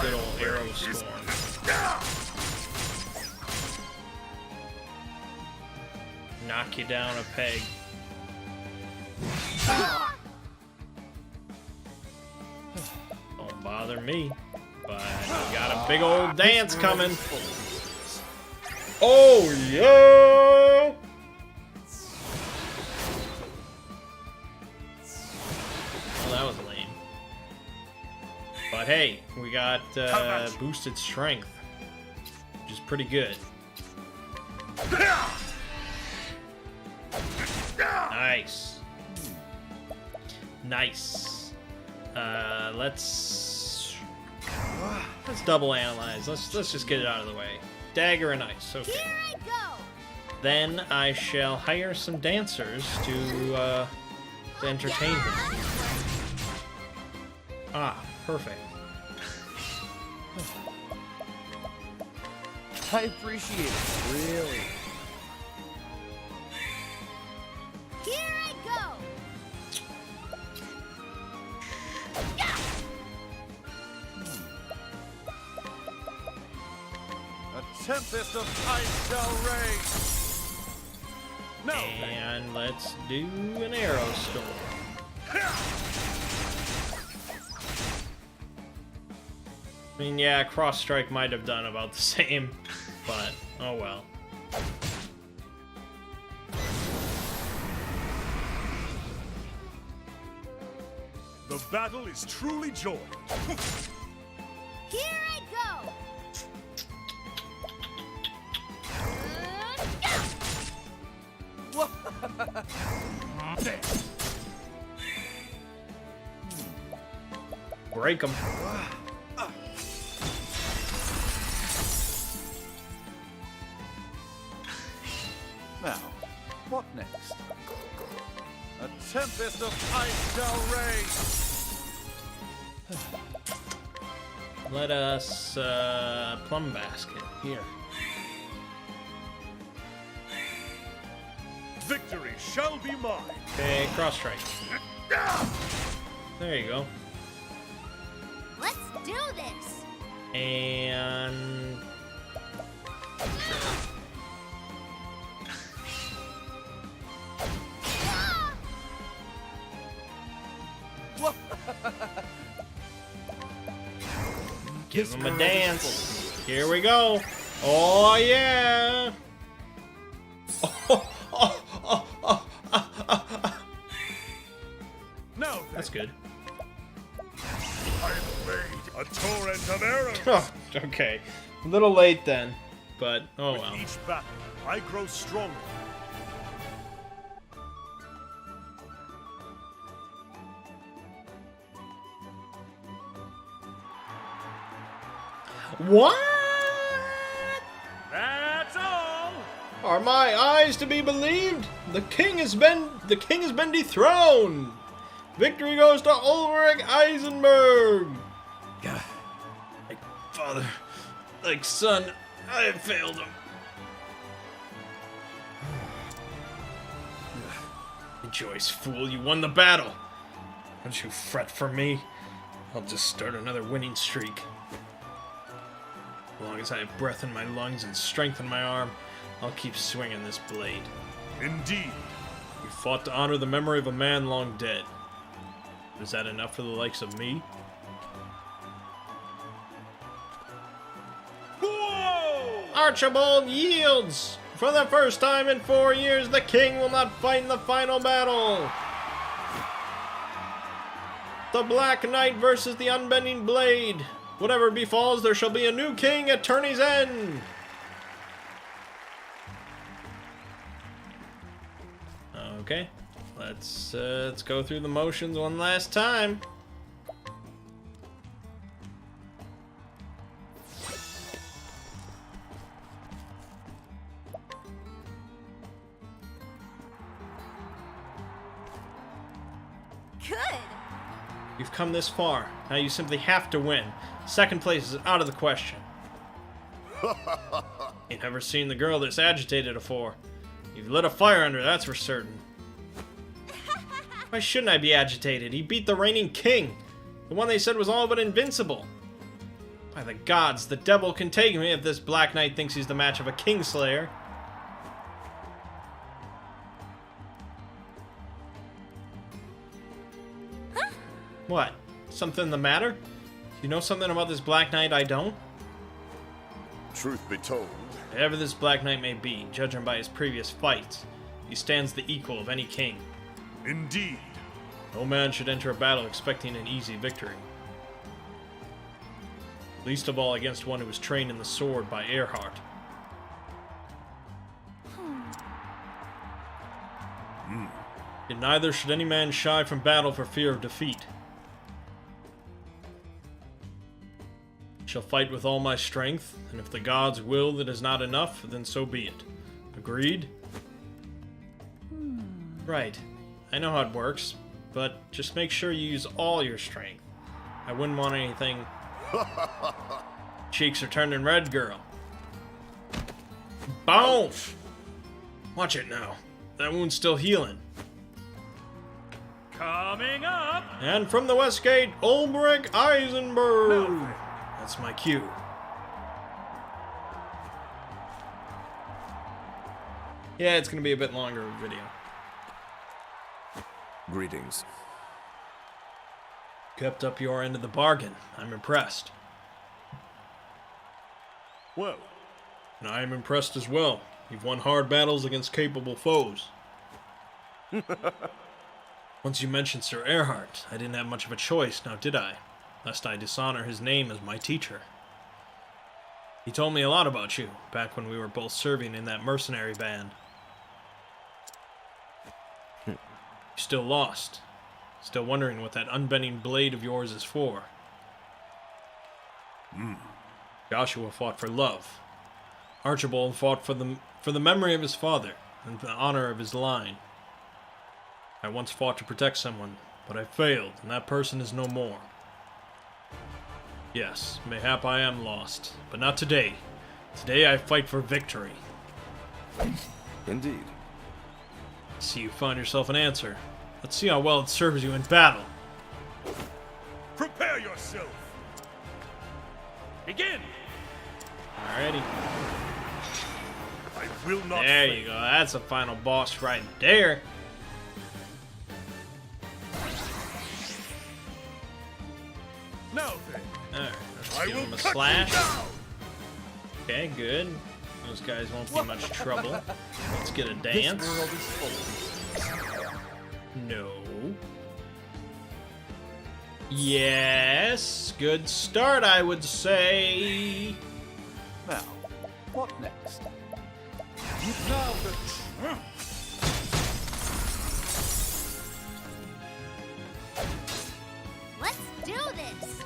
good old arrow storm. Knock you down a peg. Don't bother me. But we got a big old dance coming. Oh, yeah! Well, that was lame. But hey, we got boosted strength, which is pretty good. Nice. Nice. Let's double analyze. Let's just get it out of the way. Dagger and ice. Okay. Here I go. Then I shall hire some dancers to entertain him. Ah, perfect. I appreciate it, really. Here I go. A tempest of ice shall rage. No. And let's do an arrow storm. I mean, yeah, cross strike might have done about the same, but oh well. The battle is truly joined. Here I go. Break them. Now, what next? A tempest of ice shall rage. Let us plum basket. Here. Victory shall be mine. Okay, cross strike. There you go. Let's do this. And give him a dance. Here we go. Oh yeah. Now then, That's good. I've made a torrent of arrows. Oh, okay. A little late then, but oh With well. each battle, I grow stronger. What? That's all. Are my eyes to be believed? The king has been dethroned. Victory goes to Ulrich Eisenberg. Like father, like son, I have failed him. Rejoice, fool! You won the battle. Don't you fret for me. I'll just start another winning streak. As long as I have breath in my lungs and strength in my arm, I'll keep swinging this blade. Indeed. We fought to honor the memory of a man long dead. Is that enough for the likes of me? Whoa! Archibald yields! For the first time in 4 years, the king will not fight in the final battle! The Black Knight versus the Unbending Blade. Whatever befalls, there shall be a new king at Tourney's End! Okay, let's go through the motions one last time. You've come this far. Now you simply have to win. Second place is out of the question. You've never seen the girl this agitated afore. You've lit a fire under, that's for certain. Why shouldn't I be agitated? He beat the reigning king. The one they said was all but invincible. By the gods, the devil can take me if this Black Knight thinks he's the match of a Kingslayer. Huh? What? Something the matter? You know something about this Black Knight I don't? Truth be told, Whatever this Black Knight may be, judging by his previous fights, he stands the equal of any king. Indeed. No man should enter a battle expecting an easy victory. Least of all against one who was trained in the sword by Earhart. Yet neither should any man shy from battle for fear of defeat. I shall fight with all my strength, and if the gods will that is not enough, then so be it. Agreed? Right. I know how it works, but just make sure you use all your strength. I wouldn't want anything... Cheeks are turning red, girl. Boom! Watch it now. That wound's still healing. Coming up! And from the West Gate, Ulbrich Eisenberg! That's my cue. Yeah, it's gonna be a bit longer of a video. Greetings. Kept up your end of the bargain. I'm impressed. Well, And I am impressed as well. You've won hard battles against capable foes. Once you mentioned Sir Earhart, I didn't have much of a choice, now did I? Lest I dishonor his name as my teacher. He told me a lot about you, back when we were both serving in that mercenary band. You're still lost. Still wondering what that unbending blade of yours is for. Joshua fought for love. Archibald fought for the memory of his father and the honor of his line. I once fought to protect someone, but I failed, and that person is no more. Yes, mayhap I am lost, but not today. Today I fight for victory. indeed. See you find yourself an answer. Let's see how well it serves you in battle. Prepare yourself. Begin! Alrighty. I will not There fail. you go. That's a final boss right there. Now then, Alright, let's I give will him a cut slash. you down. Okay, good. Those guys won't be much trouble. Let's get a dance. This world is full of No. Yes. Good start, I would say. Now, what next? Now the... Let's do this.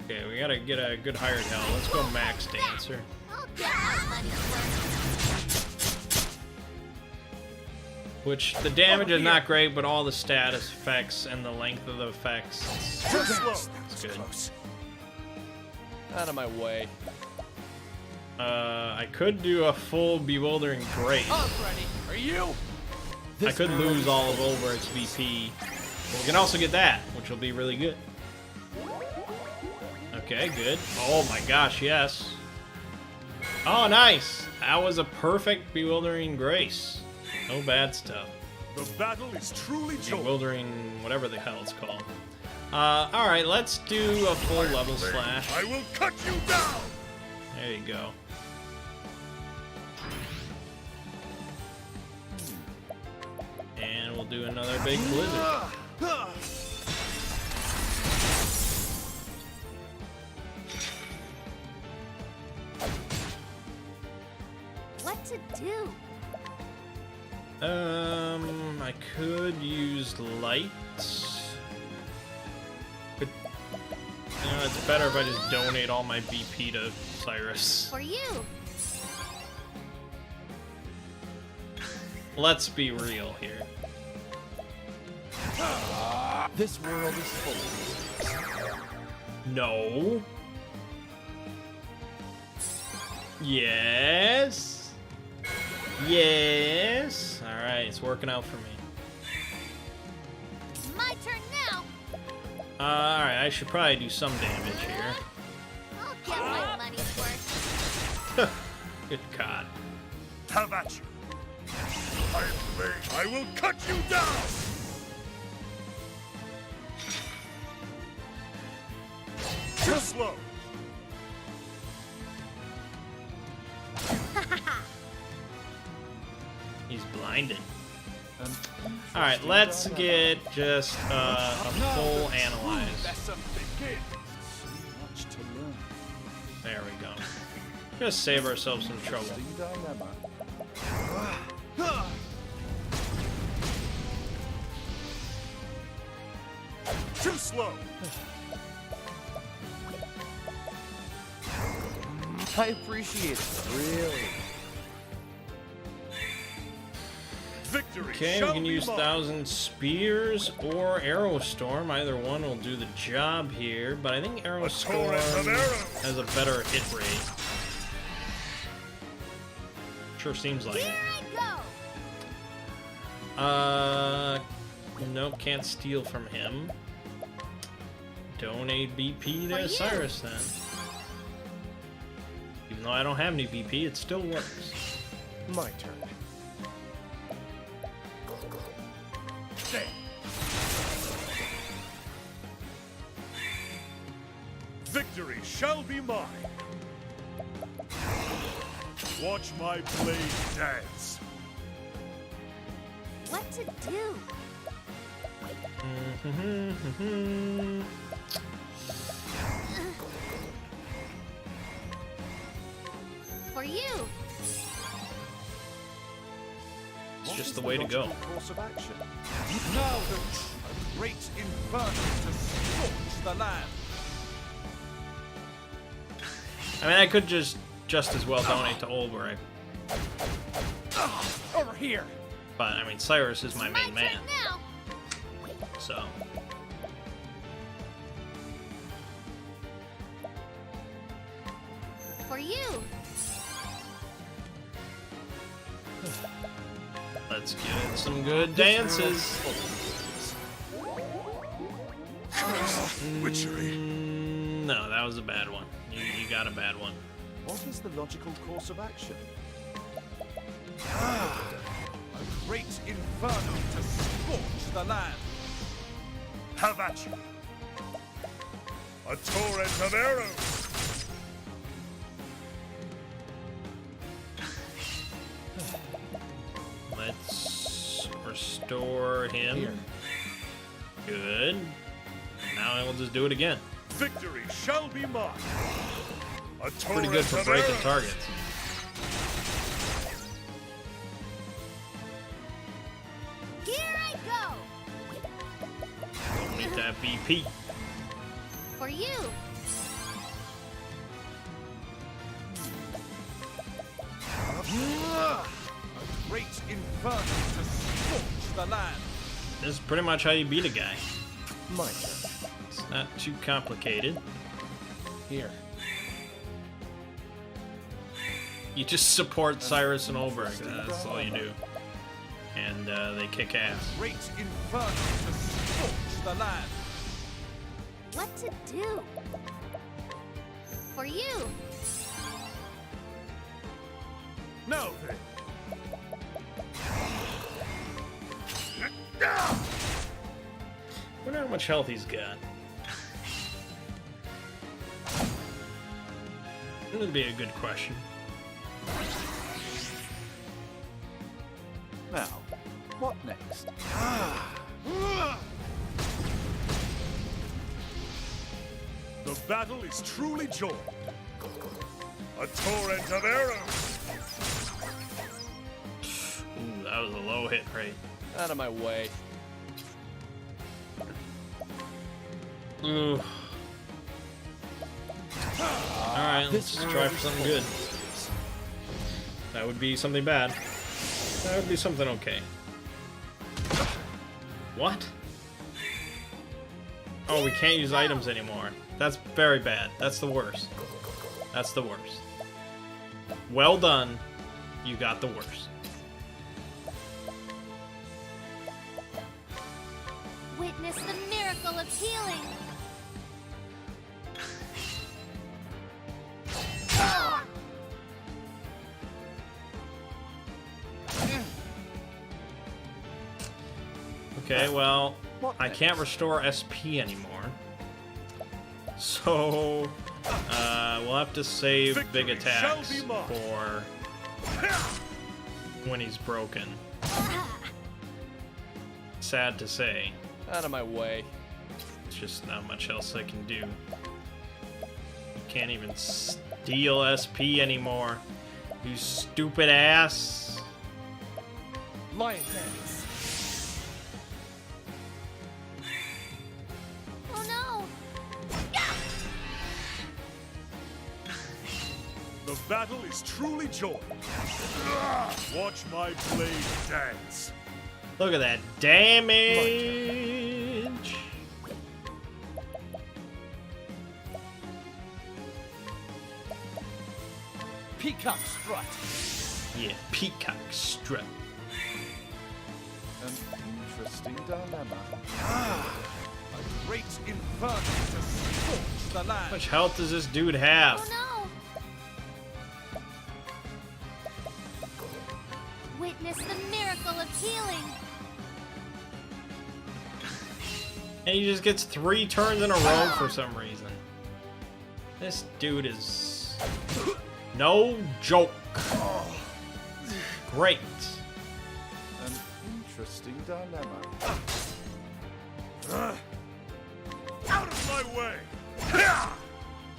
Okay, we gotta get a good hired hell. Let's go max dancer. I'll get my money's worth. Which, the damage is not great, but all the status effects and the length of the effects, Too slow. it's good. Out of my way. I could do a full Bewildering Grace. I'm ready. Are you? I could lose all of Ulbrich's VP. But we can also get that, which will be really good. Okay, good. Oh my gosh, yes. Oh, nice. That was a perfect Bewildering Grace. No bad stuff. The battle is truly joined. Bewildering, whatever the hell it's called. Alright, let's do a full level slash. I will cut you down. There you go. And we'll do another big blizzard. What to do? I could use light. But, you know, it's better if I just donate all my BP to Cyrus. For you. Let's be real here. This world is full of No. Yes. Yes. Alright, it's working out for me. My turn now. Alright, I should probably do some damage here. I'll get my money's worth. Good God. Have at you. I will cut you down. Too slow. He's blinded. Alright, let's get just a full analyze. There we go. Just save ourselves some trouble. Too slow. I appreciate it, really. Victory. Okay, we shall can be use mine. 1,000 Spears or Arrow Storm. Either one will do the job here, but I think Arrow Storm torrent of arrows. has a better hit rate. Sure seems like Here it. I go. Nope, can't steal from him. Donate BP For to you. Cyrus then. Even though I don't have any BP, it still works. My turn. Victory shall be mine. Watch my blade dance. What to do? For you. It's just the way to go. Course of action. Now then, a great inferno to scorch the land. I mean, I could just as well donate to Olberich, Over here. but I mean, Cyrus is my My main man, turn now. so. For you. Let's get some good dances. Witchery. No, that was a bad one. You got a bad one. What is the logical course of action? A great inferno to scorch the land. Have at you. A torrent of arrows. Let's restore him. Here. Good. Now we'll just do it again. Victory shall be mine. A torrent Pretty good for of breaking arrows. targets. Here I go. Don't need that BP. For you. A great inferno to scorch the land. This is pretty much how you beat a guy. My turn. It's not too complicated. Here. You just support Cyrus and Olberich. That's all you do. And they kick ass. Great inferno to scorch the land. What to do? For you. Now then. Wonder how much health he's got. That would be a good question. Now, what next? The battle is truly joined. A torrent of arrows. Ooh, that was a low hit rate. Out of my way. Ooh. Alright, let's try for something good. That would be something bad. That would be something okay. What? Oh, we can't use items anymore. That's very bad. That's the worst. That's the worst. Well done. You got the worst. Witness the miracle of healing. Okay, well, I can't restore SP anymore. So, we'll have to save big attacks for when he's broken. Sad to say. Out of my way. There's just not much else I can do. You can't even steal SP anymore. You stupid ass. Lion dance. Oh no! The battle is truly joined. Watch my blade dance. Look at that damage. Peacock strut. Yeah, peacock strut. An interesting dilemma. A great inferno to scorch the How land. much health does this dude have? Oh no! Witness the miracle of healing. And he just gets 3 turns in a row for some reason. This dude is no joke. Great. An interesting dilemma. Out of my way.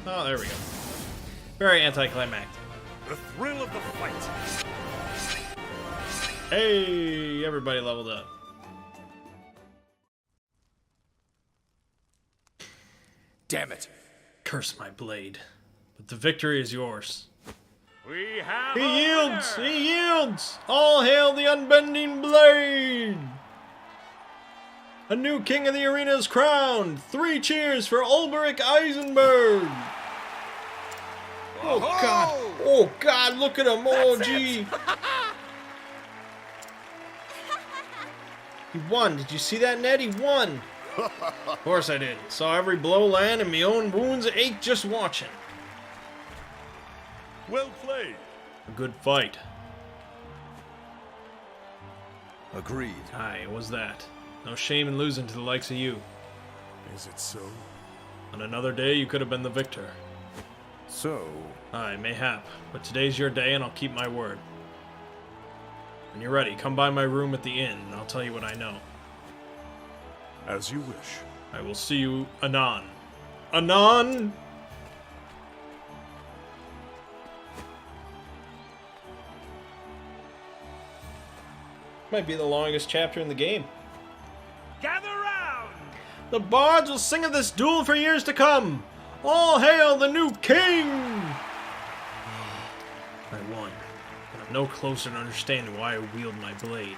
Oh, there we go. Very anticlimactic. The thrill of the fight. Hey, everybody leveled up. Damn it. Curse my blade. But the victory is yours. We have He yields! He yields! All hail the unbending blade! A new king of the arena is crowned! 3 cheers for Ulberich Eisenberg! Oh god! Oh god, look at him! Oh gee! He won! Did you see that, Ned? He won! Of course I did. Saw every blow land and my own wounds ache just watching. Well played. A good fight. Agreed. Aye, it was that. No shame in losing to the likes of you. Is it so? On another day, you could have been the victor. So, Aye, mayhap. But today's your day, and I'll keep my word. When you're ready, come by my room at the inn, and I'll tell you what I know. As you wish. I will see you anon. Anon! Might be the longest chapter in the game. Gather round. The bards will sing of this duel for years to come. All hail the new king! I won, but I'm no closer to understanding why I wield my blade.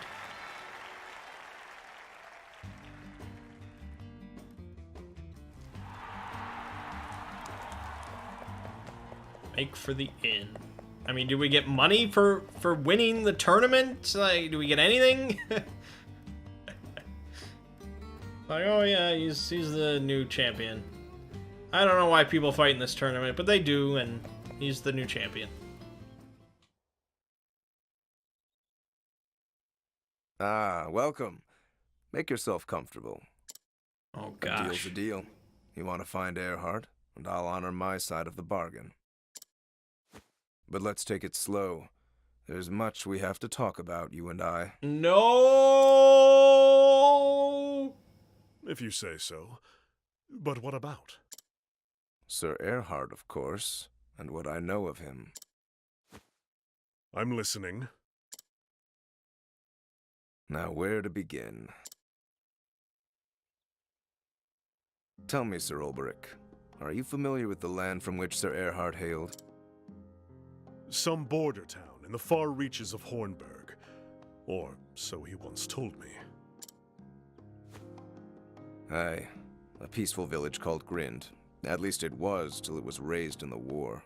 Make for the inn. I mean, do we get money for winning the tournament? Like, do we get anything? Like, oh yeah, he's the new champion. I don't know why people fight in this tournament, but they do, and he's the new champion. ah, welcome. Make yourself comfortable. Oh A deal's gosh. a deal. You want to find Earhart, and I'll honor my side of the bargain. But let's take it slow. There's much we have to talk about, you and I. No! If you say so. But what about? Sir Earhart, of course, and what I know of him. I'm listening. Now, where to begin? Tell me, Sir Ulberich, are you familiar with the land from which Sir Earhart hailed? Some border town in the far reaches of Hornburg. Or so he once told me. Aye, A peaceful village called Grind. At least it was, till it was razed in the war.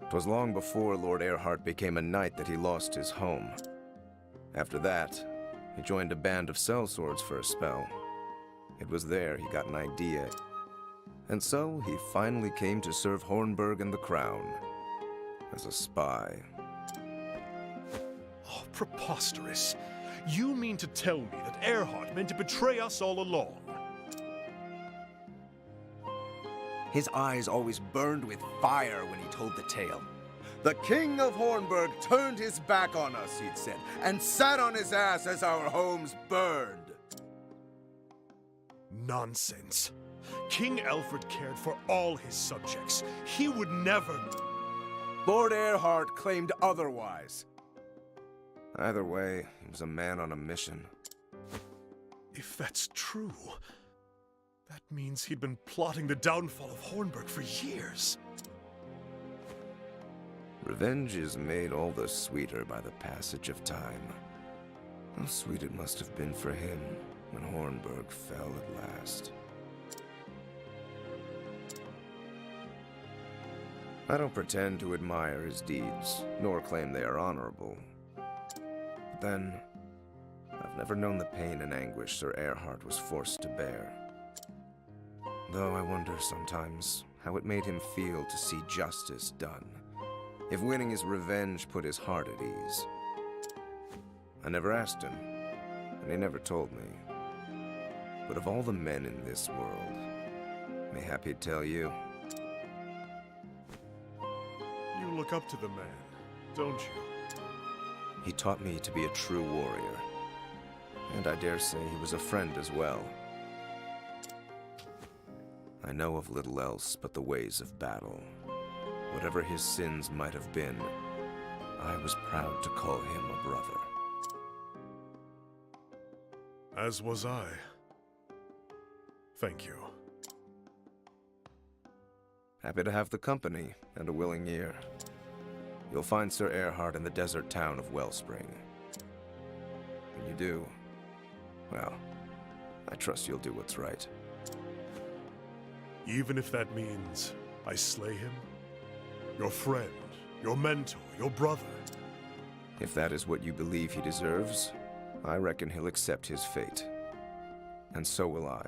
'Twas long before Lord Earhart became a knight that he lost his home. After that, he joined a band of sellswords for a spell. It was there he got an idea. And so he finally came to serve Hornburg and the Crown. As a spy. Oh, preposterous. You mean to tell me that Earhart meant to betray us all along? His eyes always burned with fire when he told the tale. The King of Hornburg turned his back on us, he'd said, and sat on his ass as our homes burned. Nonsense. King Alfred cared for all his subjects. He would never... Lord Earhart claimed otherwise. Either way, he was a man on a mission. If that's true, that means he'd been plotting the downfall of Hornburg for years. Revenge is made all the sweeter by the passage of time. How sweet it must have been for him when Hornburg fell at last. I don't pretend to admire his deeds, nor claim they are honorable. But then, I've never known the pain and anguish Sir Earhart was forced to bear. Though I wonder sometimes how it made him feel to see justice done, if winning his revenge put his heart at ease. I never asked him, and he never told me. But of all the men in this world, mayhap he'd tell you. You look up to the man, don't you? He taught me to be a true warrior, and I dare say he was a friend as well. I know of little else but the ways of battle. Whatever his sins might have been, I was proud to call him a brother. As was I. Thank you. Happy to have the company and a willing ear. You'll find Sir Earhart in the desert town of Wellspring. When you do, well, I trust you'll do what's right. Even if that means I slay him? Your friend, your mentor, your brother. If that is what you believe he deserves, I reckon he'll accept his fate. And so will I.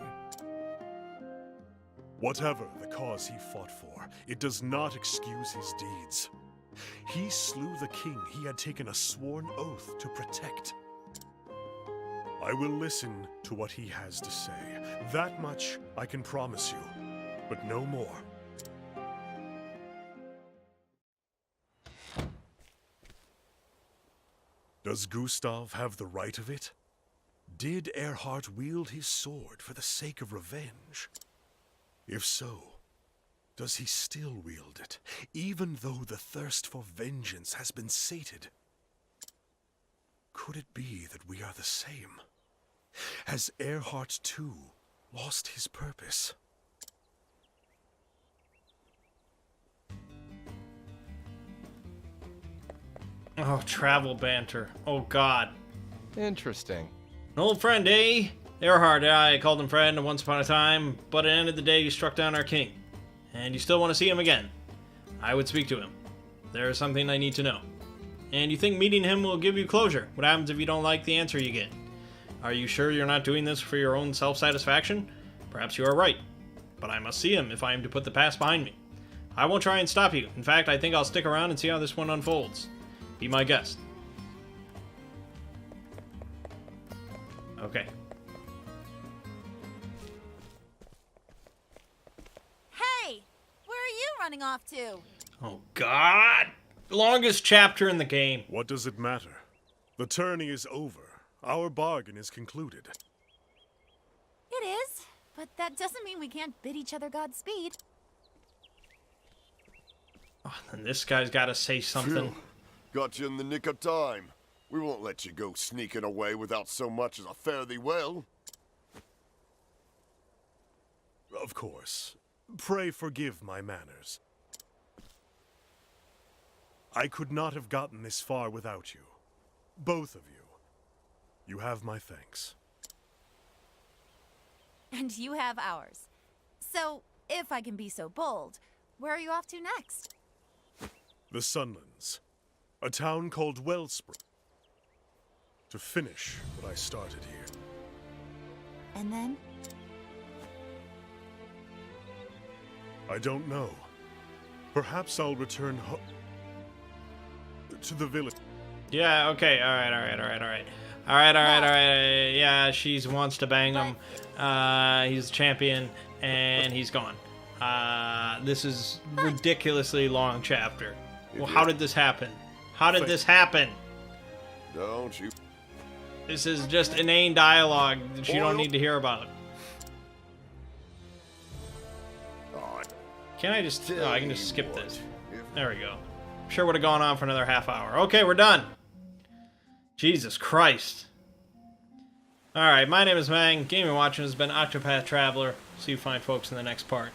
Whatever the cause he fought for, it does not excuse his deeds. He slew the king he had taken a sworn oath to protect. I will listen to what he has to say. That much I can promise you, but no more. Does Gustav have the right of it? Did Earhart wield his sword for the sake of revenge? If so, does he still wield it, even though the thirst for vengeance has been sated? Could it be that we are the same? Has Earhart, too, lost his purpose? Oh, travel banter. Oh, God. Interesting. An old friend, eh? Earhart, I called him friend once upon a time, but at the end of the day, you struck down our king. And you still want to see him again. I would speak to him. There is something I need to know. And you think meeting him will give you closure? What happens if you don't like the answer you get? Are you sure you're not doing this for your own self-satisfaction? Perhaps you are right. But I must see him if I am to put the past behind me. I won't try and stop you. In fact, I think I'll stick around and see how this one unfolds. Be my guest. Okay. Hey! Where are you running off to? Oh, God! Longest chapter in the game. What does it matter? The tourney is over. Our bargain is concluded. It is, but that doesn't mean we can't bid each other Godspeed. Oh, and this guy's got to say something. Phew. Got you in the nick of time. We won't let you go sneaking away without so much as a fare thee well. Of course. Pray forgive my manners. I could not have gotten this far without you. Both of you. You have my thanks. and you have hours. So, if I can be so bold, where are you off to next? The Sunlands. A town called Wellspring. To finish what I started here. And then? I don't know. Perhaps I'll return to the village. Yeah, okay, alright. Yeah, she wants to bang him. He's a champion, and he's gone. This is ridiculously long chapter. Well, how did this happen? How did this happen? Don't you? This is just inane dialogue that you don't need to hear about. Can I just... Oh, I can just skip this. There we go. I'm sure would have gone on for another half hour. Okay, we're done. Jesus Christ. Alright, my name is Mangg. Gaming Watching has been Octopath Traveler. See you fine folks in the next part.